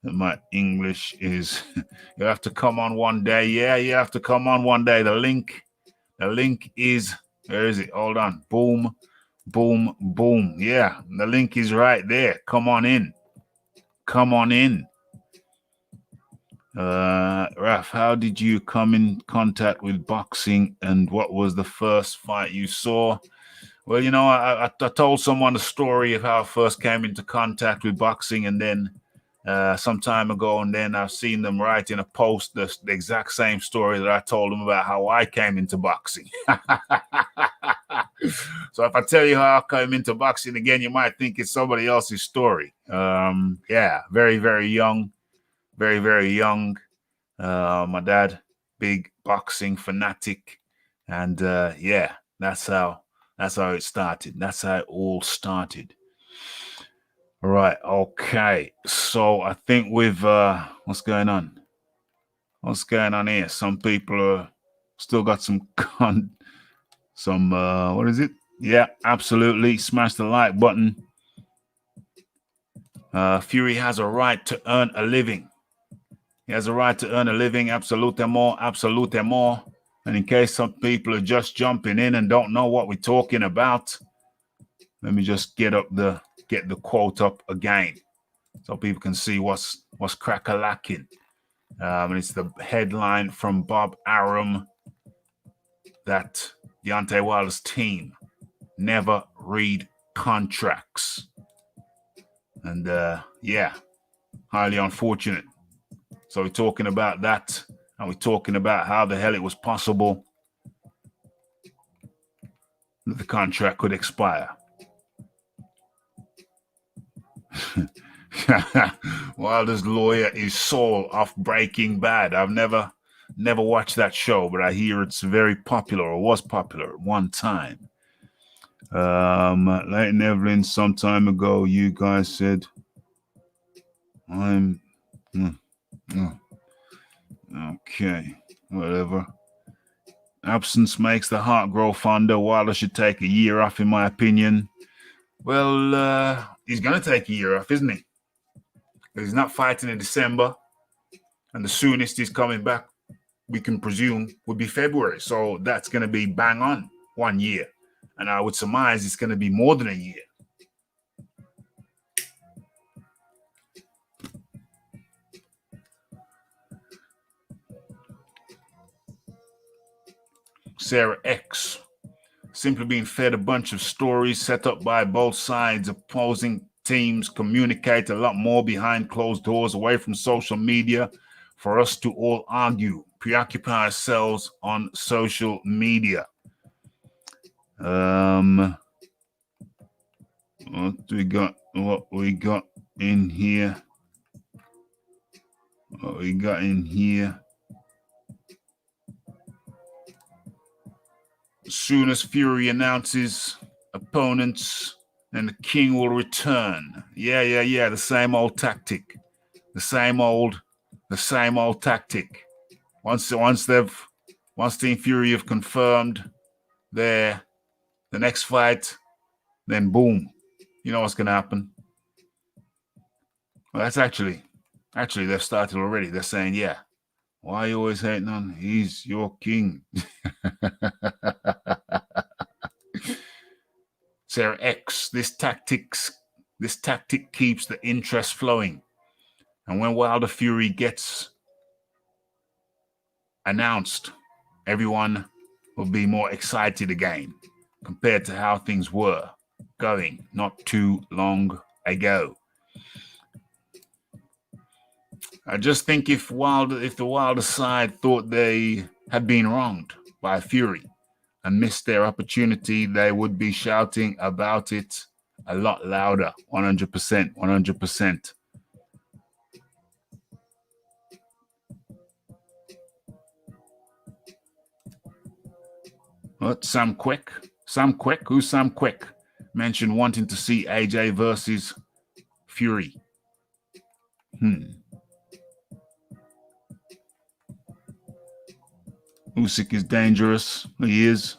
that my English is. You have to come on one day. Yeah, you have to come on one day. The link is, where is it? Hold on. Boom, boom, boom. Yeah, the link is right there. Come on in. Come on in. Raf, how did you come in contact with boxing, and what was the first fight you saw? Well, you know, I told someone the story of how I first came into contact with boxing, and then some time ago, and then I've seen them write in a post the exact same story that I told them about how I came into boxing. So if I tell you how I came into boxing again, you might think it's somebody else's story. Yeah, very, very young. Very, very young. My dad, big boxing fanatic. And yeah, that's how it started. That's how it all started. Right. Okay. So I think with what's going on? What's going on here? Some people are still got some what is it? Yeah, absolutely. Smash the like button. Fury has a right to earn a living. He has a right to earn a living. Absolutely, absolutely more. And in case some people are just jumping in and don't know what we're talking about, let me just get the quote up again so people can see what's crack-a-lacking. And it's the headline from Bob Arum that Deontay Wilder's team never read contracts. And yeah, highly unfortunate. So we're talking about that, and we're talking about how the hell it was possible that the contract could expire. Wilder's lawyer is Saul off Breaking Bad. I've never watched that show, but I hear it's very popular, or was popular at one time. Leighton Evelyn, some time ago, you guys said, okay, whatever. Absence makes the heart grow fonder. Wilder should take a year off, in my opinion. Well, he's going to take a year off, isn't he? Because he's not fighting in December. And the soonest he's coming back, we can presume, would be February. So that's going to be bang on 1 year. And I would surmise it's going to be more than a year. Sarah X. Simply being fed a bunch of stories set up by both sides. Opposing teams communicate a lot more behind closed doors, away from social media, for us to all argue, preoccupy ourselves on social media. What we got in here? What we got in here? soon as Fury announces opponents, then the King will return. Yeah. The same old tactic. The same old tactic. Once Team Fury have confirmed the next fight, then boom, you know what's gonna happen. Well, that's actually they've started already. They're saying, yeah, why are you always hating on? He's your king. Sarah X, this tactic keeps the interest flowing. And when Wilder Fury gets announced, everyone will be more excited again compared to how things were going not too long ago. I just think if the Wilder side thought they had been wronged by Fury and missed their opportunity, they would be shouting about it a lot louder. 100%. What, Sam Quick? Who's Sam Quick? Mentioned wanting to see AJ versus Fury. Usyk is dangerous. He is.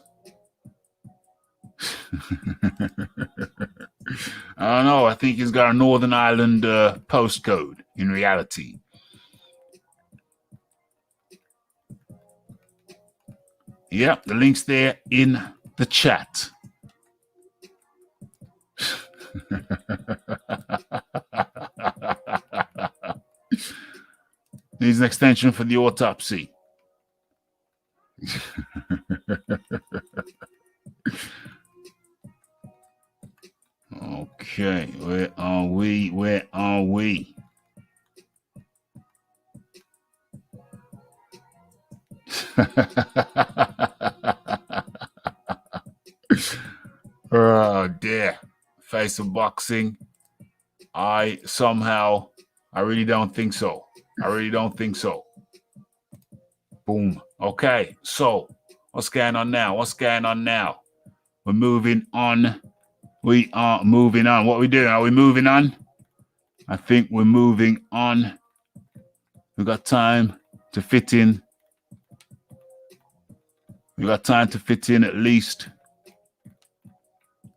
I don't know. I think he's got a Northern Ireland postcode in reality. Yep, the link's there in the chat. Needs an extension for the autopsy. Okay, where are we? Oh dear. Face of boxing. I really don't think so. Boom. Okay, so what's going on now? We're moving on. We are moving on. What are we doing? Are we moving on? I think we're moving on. We've got time to fit in.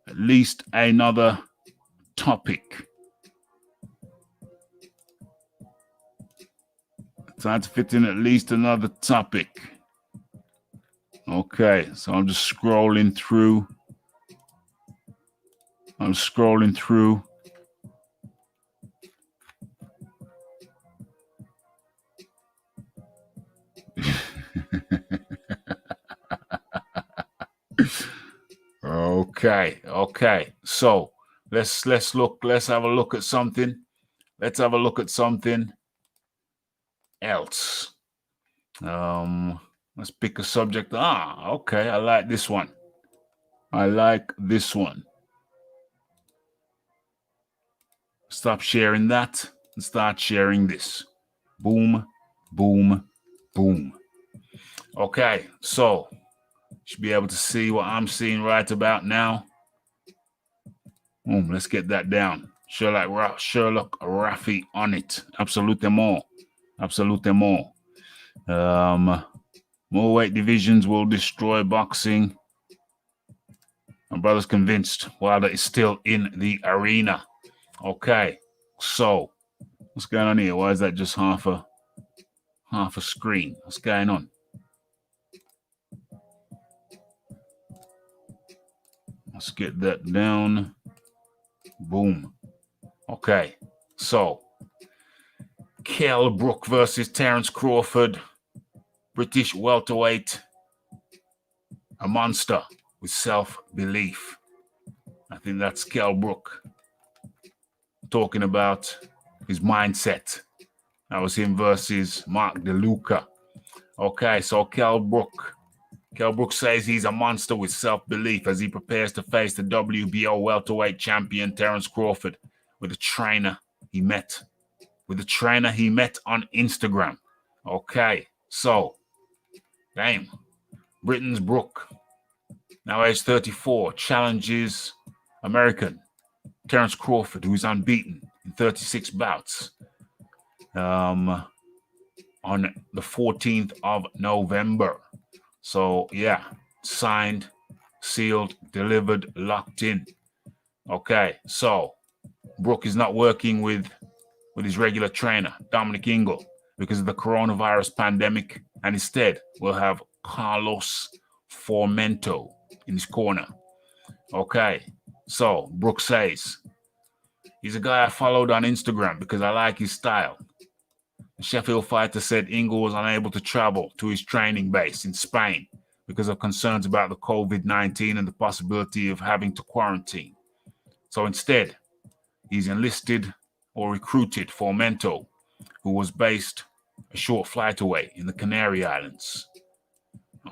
At least another topic. Okay, so I'm just scrolling through. Okay. So let's have a look at something. Else. Let's pick a subject. Okay. I like this one. Stop sharing that and start sharing this. Boom. Okay, so you should be able to see what I'm seeing right about now. Boom, let's get that down. Sherlock Rafi on it. Absolutely more. More weight divisions will destroy boxing. My brother's convinced Wilder is still in the arena. Okay, so what's going on here? Why is that just half a screen? What's going on? Let's get that down. Boom. Okay, so Kell Brook versus Terence Crawford. British welterweight. A monster with self-belief. I think that's Kell Brook talking about his mindset. That was him versus Mark DeLuca. Okay, so Kell Brook says he's a monster with self-belief as he prepares to face the WBO welterweight champion Terence Crawford with a trainer he met on Instagram. Okay, so, damn, Britain's Brook now age 34, challenges American Terence Crawford, who is unbeaten in 36 bouts, on the 14th of November. So, yeah, signed, sealed, delivered, locked in. Okay, so Brook is not working with his regular trainer, Dominic Ingle, because of the coronavirus pandemic, and instead we'll have Carlos Formento in his corner. Okay, so Brook says, he's a guy I followed on Instagram because I like his style. The Sheffield fighter said Ingle was unable to travel to his training base in Spain because of concerns about the COVID-19 and the possibility of having to quarantine. So instead, he's enlisted or recruited Formento, who was based a short flight away in the Canary Islands.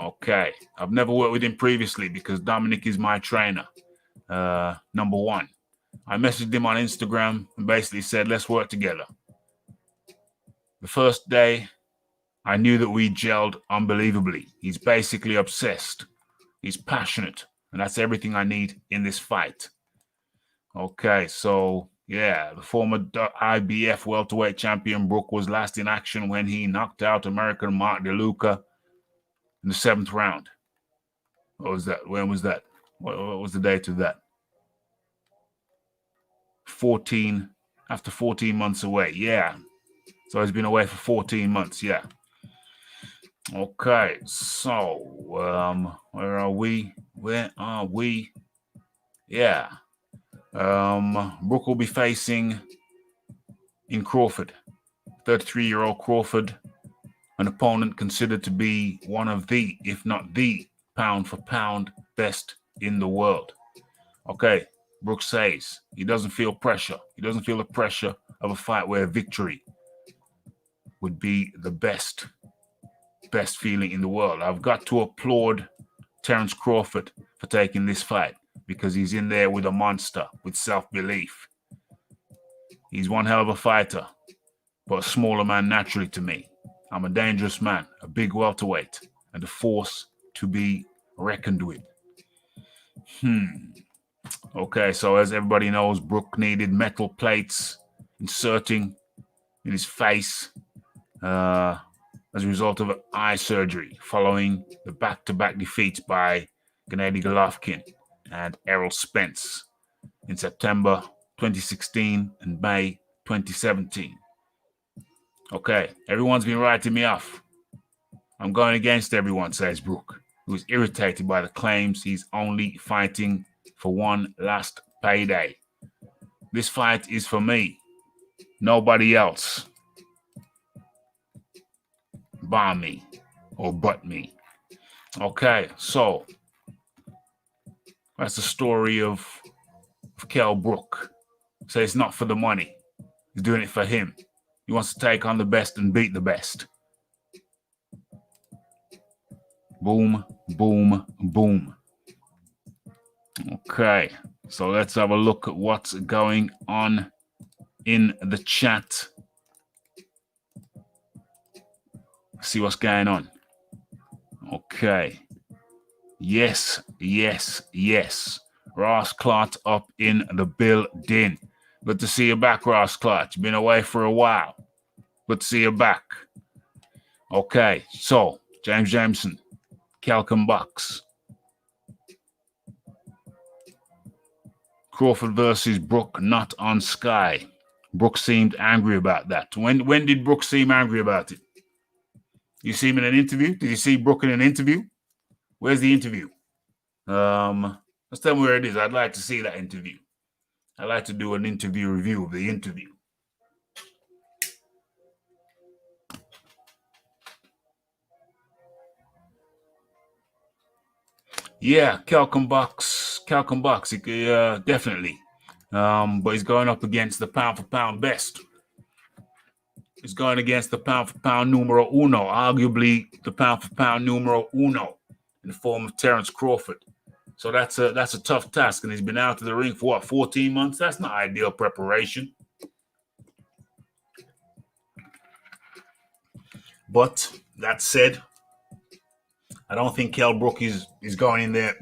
Okay, I've never worked with him previously because Dominic is my trainer, number one. I messaged him on Instagram and basically said, let's work together. The first day, I knew that we gelled unbelievably. He's basically obsessed. He's passionate, and that's everything I need in this fight. Okay, so yeah, the former IBF welterweight champion Brook was last in action when he knocked out American Mark DeLuca in the 7th round. What was that? When was that? What was the date of that? 14, after 14 months away. Yeah. So he's been away for 14 months. Yeah. Okay. So, where are we? Where are we? Yeah. Brook will be facing in Crawford, 33-year-old Crawford, an opponent considered to be one of the, if not the, pound-for-pound best in the world. Okay, Brook says he doesn't feel pressure. He doesn't feel the pressure of a fight where victory would be the best feeling in the world. I've got to applaud Terence Crawford for taking this fight because he's in there with a monster, with self-belief. He's one hell of a fighter, but a smaller man naturally to me. I'm a dangerous man, a big welterweight, and a force to be reckoned with. Okay, so as everybody knows, Brook needed metal plates inserting in his face as a result of eye surgery following the back-to-back defeats by Gennady Golovkin and Errol Spence in September 2016 and May 2017. Okay, everyone's been writing me off. I'm going against everyone, says Brook, who is irritated by the claims he's only fighting for one last payday. This fight is for me, nobody else. Bar me or but me. Okay, so that's the story of Kell Brook. So it's not for the money. He's doing it for him. He wants to take on the best and beat the best. Boom, boom, boom. Okay, so let's have a look at what's going on in the chat. See what's going on. Okay. Yes, yes, yes. Ross Clot up in the building. Good to see you back, Ross Clot. You've been away for a while. Good to see you back. Okay, so James Jameson, Calcum Bucks. Crawford versus Brook, not on Sky. Brook seemed angry about that. When did Brook seem angry about it? You see him in an interview? Did you see Brook in an interview? Where's the interview? Let's tell me where it is. I'd like to see that interview. I'd like to do an interview review of the interview. Yeah, Calcum Bucks, definitely. But he's going up against the pound-for-pound best. He's going against the pound-for-pound numero uno, arguably the pound-for-pound numero uno, in the form of Terence Crawford. So that's a tough task, and he's been out of the ring for 14 months? That's not ideal preparation. But that said, I don't think Kell Brook is going in there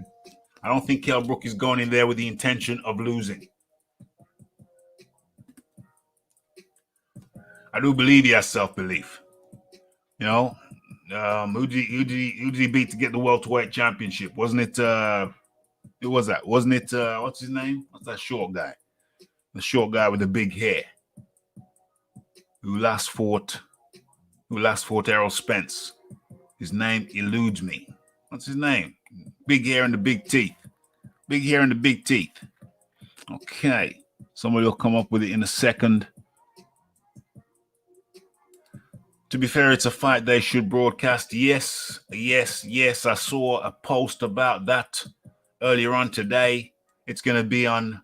I don't think Kell Brook is going in there with the intention of losing. I do believe he has self-belief. You know, who did he beat to get the welterweight championship? Wasn't it? Who was that? Wasn't it? What's his name? What's that short guy? The short guy with the big hair who last fought Errol Spence. His name eludes me. What's his name? Big hair and the big teeth. Big hair and the big teeth. Okay. Somebody will come up with it in a second. To be fair, it's a fight they should broadcast. Yes. I saw a post about that earlier on today. It's going to be on,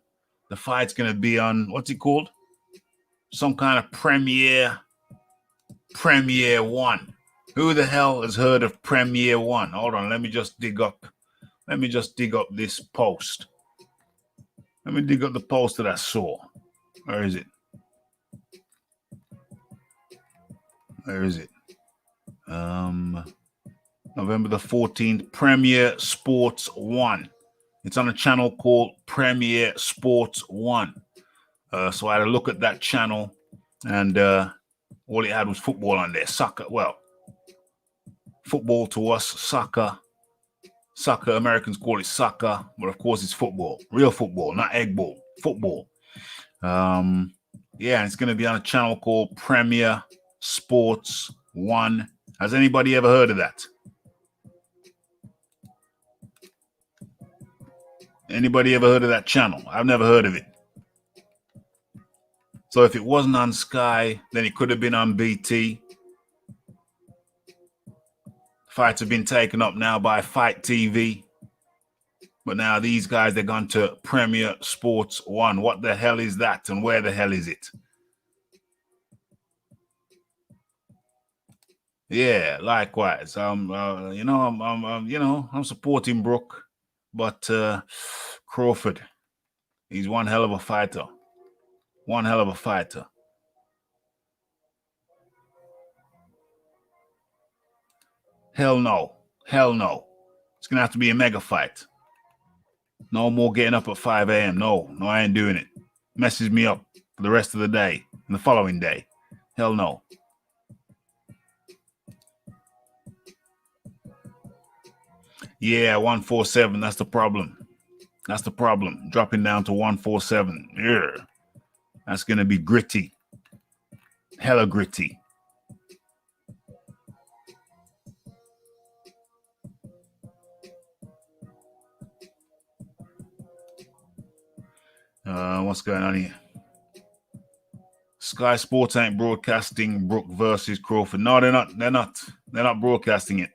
the fight's going to be on, what's it called? Some kind of Premiere One. Who the hell has heard of Premiere One? Hold on, let me just dig up this post. Let me dig up the post that I saw. Where is it? November the 14th, Premiere Sports One. It's on a channel called Premiere Sports One. So I had a look at that channel, and all it had was football on there. Soccer, well, football to us, soccer. Soccer, Americans call it soccer, but of course it's football. Real football, not egg ball. Football. Yeah, it's going to be on a channel called Premiere Sports One. Has anybody ever heard of that? Anybody ever heard of that channel? I've never heard of it. So if it wasn't on Sky, then it could have been on BT. Fights have been taken up now by Fight TV. But now these guys, they're gone to Premiere Sports One. What the hell is that, and where the hell is it? Yeah, likewise. I'm supporting Brook, but Crawford, he's one hell of a fighter. One hell of a fighter. Hell no. It's gonna have to be a mega fight. No more getting up at 5 a.m. No, I ain't doing it. Messes me up for the rest of the day and the following day. Hell no. Yeah, 147. That's the problem. Dropping down to 147. Yeah. That's going to be gritty. Hella gritty. What's going on here? Sky Sports ain't broadcasting Brook versus Crawford. No, they're not. They're not broadcasting it.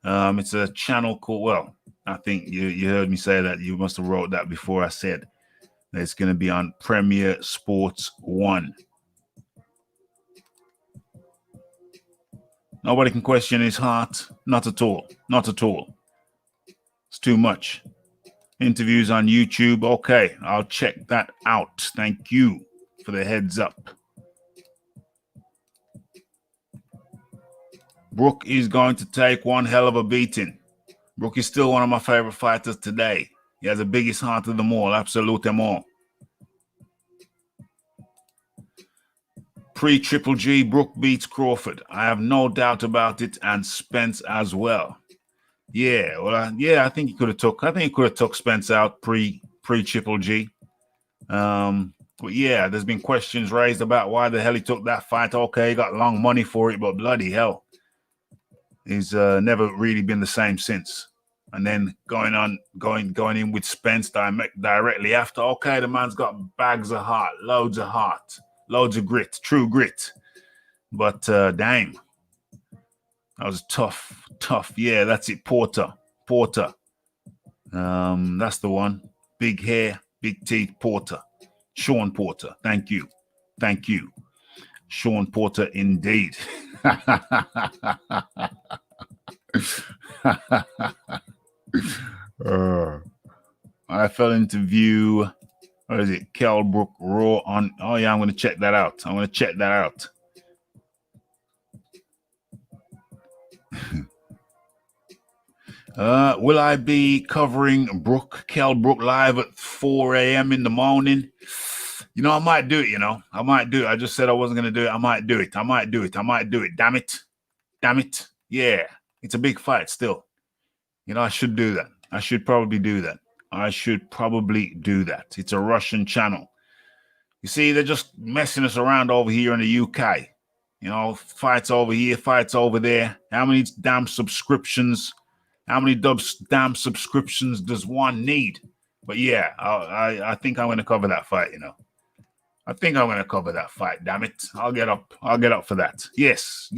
It's a channel called, well, I think you heard me say that. You must have wrote that before I said that it's going to be on Premiere Sports One. Nobody can question his heart. Not at all. It's too much. Interviews on YouTube. Okay, I'll check that out. Thank you for the heads up. Brook is going to take one hell of a beating. Brook is still one of my favorite fighters today. He has the biggest heart of them all. Absolute them all. Pre-Triple G, Brook beats Crawford. I have no doubt about it, and Spence as well. Yeah, well, I think he could have took Spence out pre-Triple G. But yeah, there's been questions raised about why the hell he took that fight. Okay, he got long money for it, but bloody hell, he's never really been the same since. And then going in with Spence directly after. Okay, the man's got bags of heart, loads of grit, true grit. But damn, that was tough. Yeah, that's it. Porter. That's the one. Big hair, big teeth. Porter. Sean Porter. Thank you. Sean Porter, indeed. I fell into view. What is it? Kell Brook Raw on. Oh yeah, I'm going to check that out. Will I be covering Kell Brook live at 4 a.m. in the morning? You know, I might do it, I might do it. I just said I wasn't going to do it. I might do it. Damn it. Yeah. It's a big fight still. I should do that. I should probably do that. It's a Russian channel. You see, they're just messing us around over here in the UK. Fights over here, fights over there. How many damn subscriptions does one need? But yeah, I think I'm going to cover that fight, I think I'm going to cover that fight, damn it. I'll get up for that. Yes.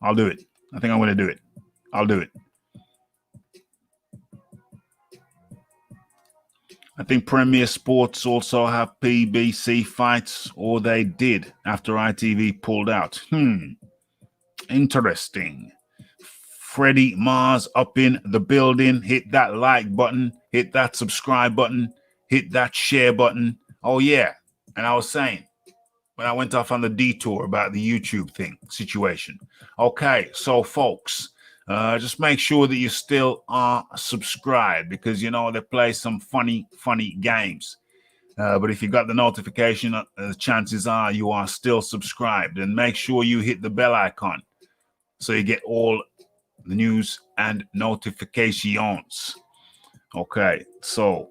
I'll do it. I think I'm going to do it. I'll do it. I think Premier Sports also have PBC fights, or they did after ITV pulled out. Interesting. Freddie Mars up in the building. Hit that like button. Hit that subscribe button. Hit that share button. Oh, yeah. And I was saying, when I went off on the detour about the YouTube situation. Okay, so folks, just make sure that you still are subscribed because, they play some funny games. But if you got the notification, chances are you are still subscribed. And make sure you hit the bell icon so you get all the news and notifications. Okay, so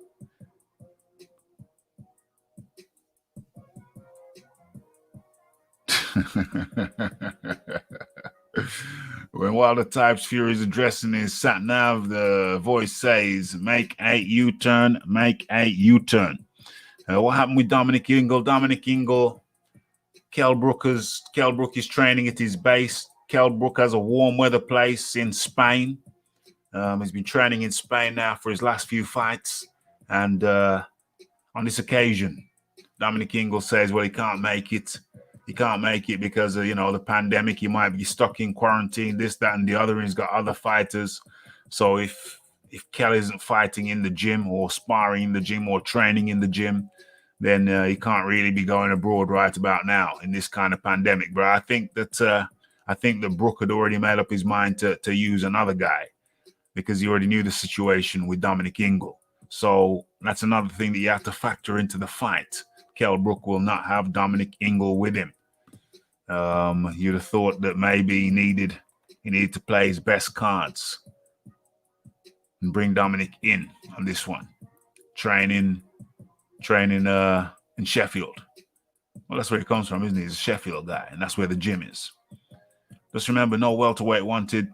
when Wilder types Fury is addressing his sat nav, the voice says, "Make a U-turn, make a U-turn." What happened with Dominic Ingle? Dominic Ingle, Kell Brook is training at his base. Kell Brook has a warm weather place in Spain. He's been training in Spain now for his last few fights. And on this occasion, Dominic Ingle says, well, he can't make it. He can't make it because of, the pandemic. He might be stuck in quarantine, this, that, and the other. And he's got other fighters. So if Kell isn't fighting in the gym or sparring in the gym or training in the gym, then he can't really be going abroad right about now in this kind of pandemic. But I think that Brook had already made up his mind to use another guy because he already knew the situation with Dominic Ingle. So that's another thing that you have to factor into the fight. Kell Brook will not have Dominic Ingle with him. You'd have thought that maybe he needed to play his best cards and bring Dominic in on this one. Training in Sheffield. Well, that's where he comes from, isn't he? He's a Sheffield guy, and that's where the gym is. Just remember, no welterweight wanted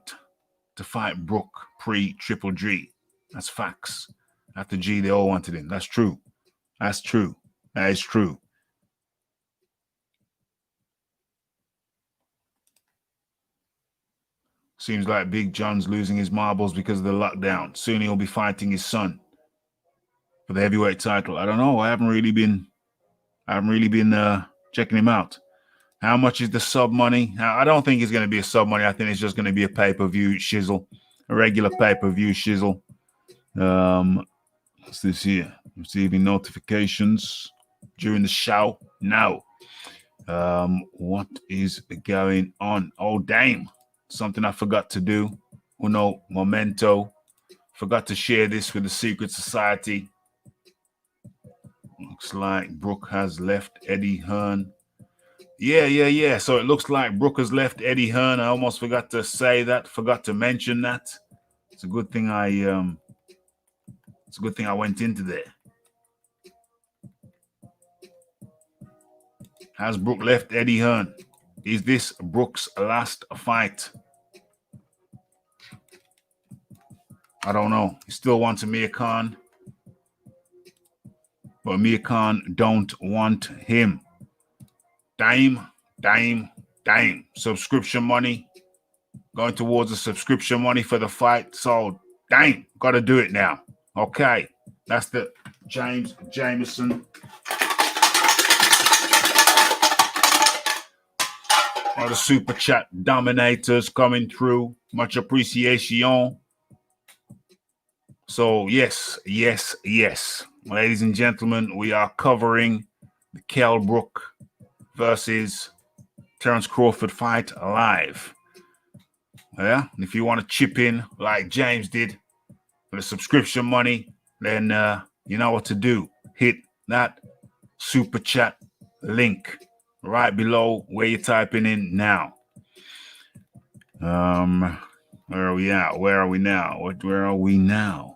to fight Brook pre-Triple G. That's facts. After G, they all wanted him. That's true. That is true. Seems like Big John's losing his marbles because of the lockdown. Soon he'll be fighting his son for the heavyweight title. I don't know. I haven't really been checking him out. How much is the sub money? I don't think it's going to be a sub money. I think it's just going to be a pay-per-view shizzle, a regular pay-per-view shizzle. What's this here? Receiving notifications during the show. No. What is going on? Oh, damn. Something I forgot to do. Uno momento. Forgot to share this with the Secret Society. Looks like Brook has left Eddie Hearn. Yeah. So it looks like Brook has left Eddie Hearn. I almost forgot to say that. Forgot to mention that. It's a good thing I went into there. Has Brook left Eddie Hearn? Is this Brook's last fight? I don't know. He still wants Amir Khan. But Amir Khan don't want him. Dime. Subscription money. Going towards the subscription money for the fight. So, got to do it now. Okay. That's the James Jameson. All the super chat dominators coming through. Much appreciation. So, yes. Ladies and gentlemen, we are covering the Kell Brook versus Terence Crawford fight live. Yeah, and if you want to chip in like James did for the subscription money, then you know what to do. Hit that super chat link right below where you're typing in now. Where are we at? Where are we now? Where are we now?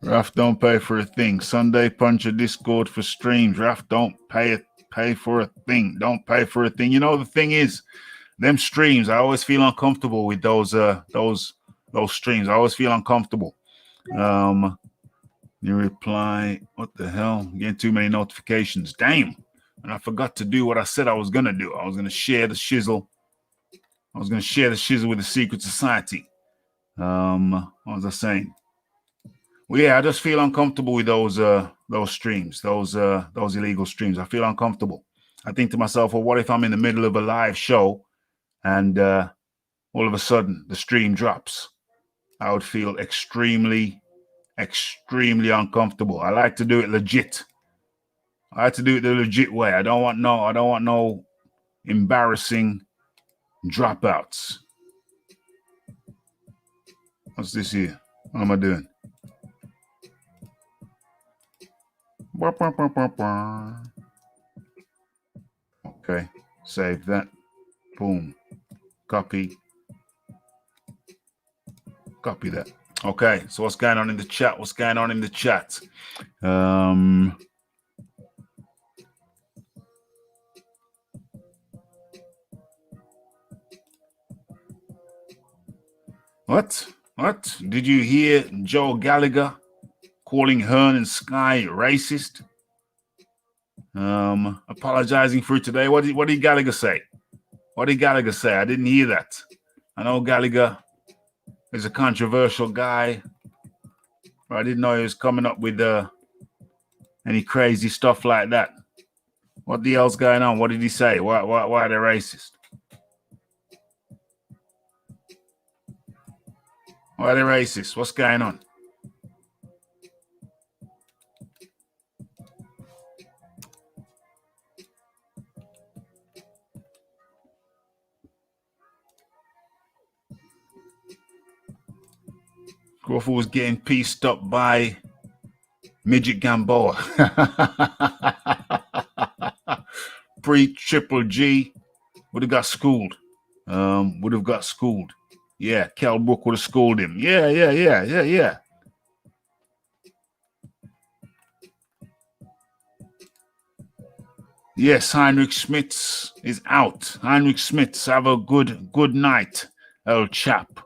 Raf don't pay for a thing. Sunday Puncher Discord for streams. Raf don't pay for a thing. Don't pay for a thing. You know the thing is, them streams. I always feel uncomfortable with those streams. I always feel uncomfortable. You reply, what the hell? I'm getting too many notifications. Damn. And I forgot to do what I said I was gonna do. I was gonna share the shizzle. I was gonna share the shizzle with the secret society. What was I saying? Well, yeah, I just feel uncomfortable with those streams, those illegal streams. I feel uncomfortable. I think to myself, well, what if I'm in the middle of a live show and all of a sudden the stream drops? I would feel extremely uncomfortable. I like to do it legit. I like to do it the legit way. I don't want no embarrassing dropouts. What's this here? What am I doing? Okay, save that. Boom. Copy that. Okay, so what's going on in the chat? What? Did you hear Joe Gallagher calling Hearn and Sky racist? Apologizing for it today. What did Gallagher say? I didn't hear that. I know Gallagher is a controversial guy, but I didn't know he was coming up with any crazy stuff like that. What the hell's going on? What did he say? Why are they racist? Why are they racist? What's going on? Crawford was getting pieced up by Midget Gamboa. Pre-Triple G would have got schooled. Yeah, Kell Brook would have schooled him. Yeah. Yes, Heinrich Schmitz is out. Heinrich Schmitz, have a good night, old chap.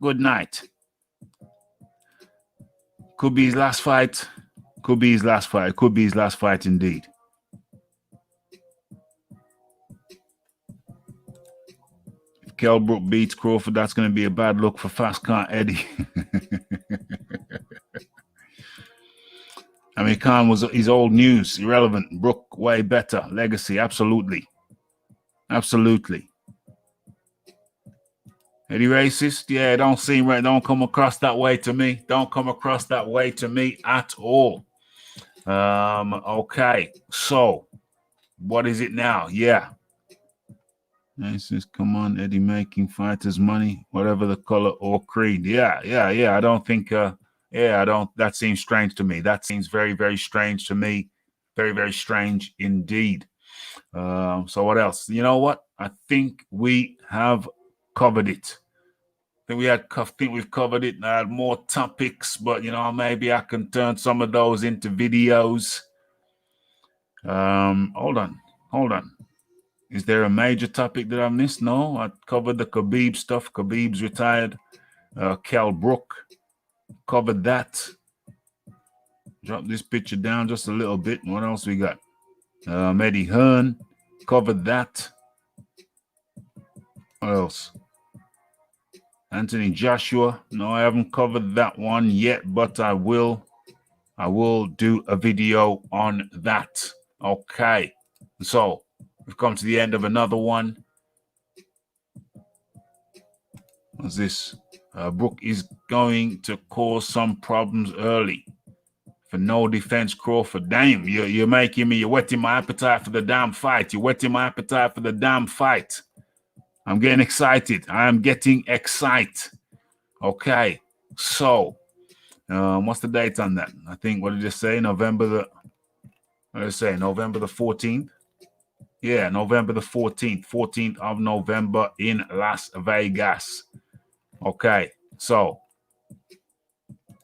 Good night. Could be his last fight. Could be his last fight indeed. If Kell Brook beats Crawford, that's going to be a bad look for Fast Car Eddie. I mean, Khan is old news, irrelevant. Brook, way better. Legacy, absolutely. Eddie racist? Yeah, don't seem right. Don't come across that way to me. At all. Okay. So, what is it now? Yeah. Says, come on, Eddie, making fighters money, whatever the color or creed. Yeah. I don't think. That seems strange to me. That seems very, very strange to me. Very, very strange indeed. So what else? You know what? I think we have covered it. I think we've covered it. I had more topics, but maybe I can turn some of those into videos. Hold on. Is there a major topic that I missed? No, I covered the Khabib stuff. Khabib's retired. Kell Brook, covered that. Drop this picture down just a little bit. What else we got? Eddie Hearn, covered that. What else? Anthony Joshua. No, I haven't covered that one yet, but I will do a video on that. Okay. So we've come to the end of another one. What's this? Brook is going to cause some problems early. For no defense, Crawford. Damn, you're making me, you're whetting my appetite for the damn fight. You're whetting my appetite for the damn fight. I'm getting excited. I am getting excited. Okay, so what's the date on that? I think, what did it say? November the 14th? Yeah, November the 14th. 14th of November in Las Vegas. Okay, so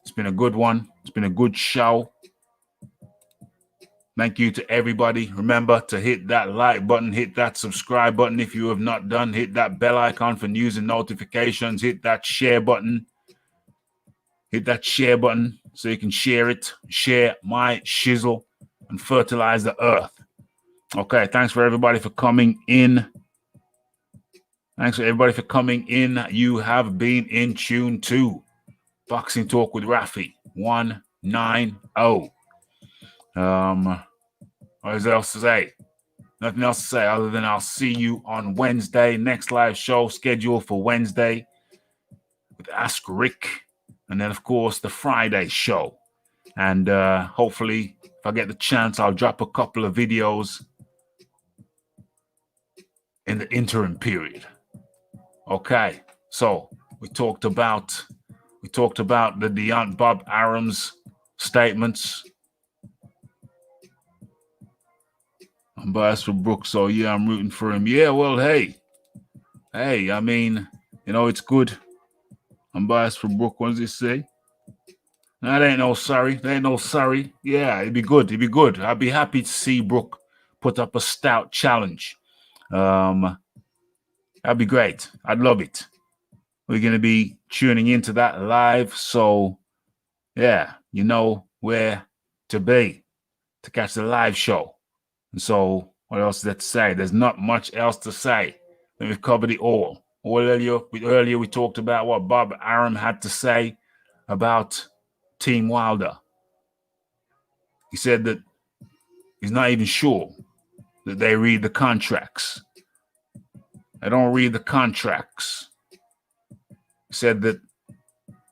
it's been a good one. It's been a good show. Thank you to everybody. Remember to hit that like button, hit that subscribe button if you have not done. Hit that bell icon for news and notifications. Hit that share button. Hit that share button so you can share it. Share my shizzle and fertilize the earth. Okay, thanks for everybody for coming in. Thanks for everybody for coming in. You have been in tune to Boxing Talk with Rafi 190. What is else to say? Nothing else to say other than I'll see you on Wednesday. Next live show scheduled for Wednesday with Ask Rick. And then, of course, the Friday show. And hopefully, if I get the chance, I'll drop a couple of videos in the interim period. Okay, so we talked about the Bob Arum's statements. I'm biased for Brooks, so yeah, I'm rooting for him. Yeah, well, hey, I mean, it's good. I'm biased for Brooks. What does it say? That ain't no sorry. That ain't no sorry. Yeah, it'd be good. I'd be happy to see Brooks put up a stout challenge. That'd be great. I'd love it. We're going to be tuning into that live. So, yeah, you know where to be to catch the live show. And so, what else is there to say? There's not much else to say. We've covered it all. Earlier we talked about what Bob Arum had to say about Team Wilder. He said that he's not even sure that they read the contracts. They don't read the contracts. He said that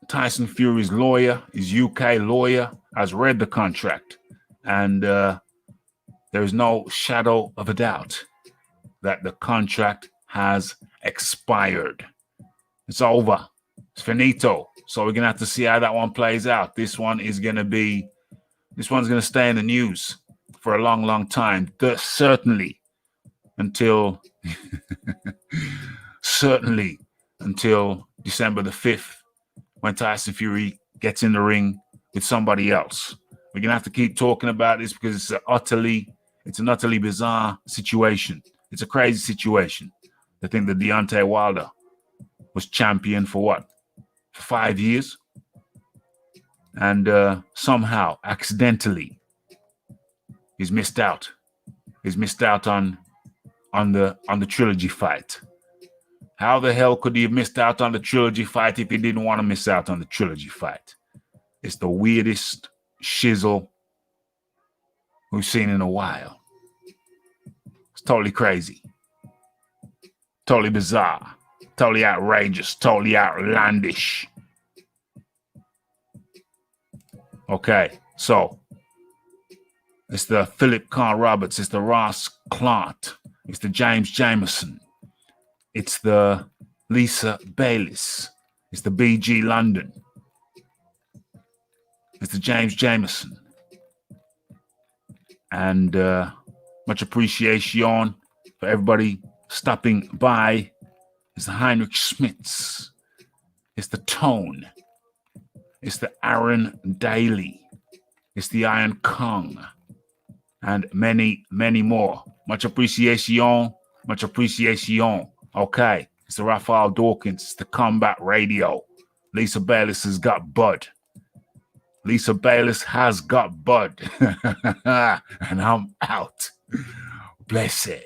Tyson Fury's lawyer, his UK lawyer, has read the contract. And there's no shadow of a doubt that the contract has expired. It's over. It's finito. So we're going to have to see how that one plays out. This one's going to stay in the news for a long, long time. Certainly until December the 5th, when Tyson Fury gets in the ring with somebody else. We're going to have to keep talking about this because it's an utterly bizarre situation. It's a crazy situation. I think that Deontay Wilder was champion for what? For 5 years? And somehow, accidentally, he's missed out. He's missed out on the trilogy fight. How the hell could he have missed out on the trilogy fight if he didn't want to miss out on the trilogy fight? It's the weirdest shizzle we've seen in a while. It's totally crazy. Totally bizarre. Totally outrageous. Totally outlandish. Okay, so it's the Philip Carr Roberts. It's the Ross Clark. It's the James Jameson. It's the Lisa Bayliss. It's the BG London. It's the James Jameson. And much appreciation for everybody stopping by. It's the Heinrich Schmitz. It's the Tone. It's the Aaron Daly. It's the Iron Kong. And many, many more. Much appreciation. Much appreciation. Okay. It's the Raphael Dawkins. It's the Combat Radio. Lisa Bayliss has got Bud. Lisa Bayliss has got Bud. And I'm out. Blessed.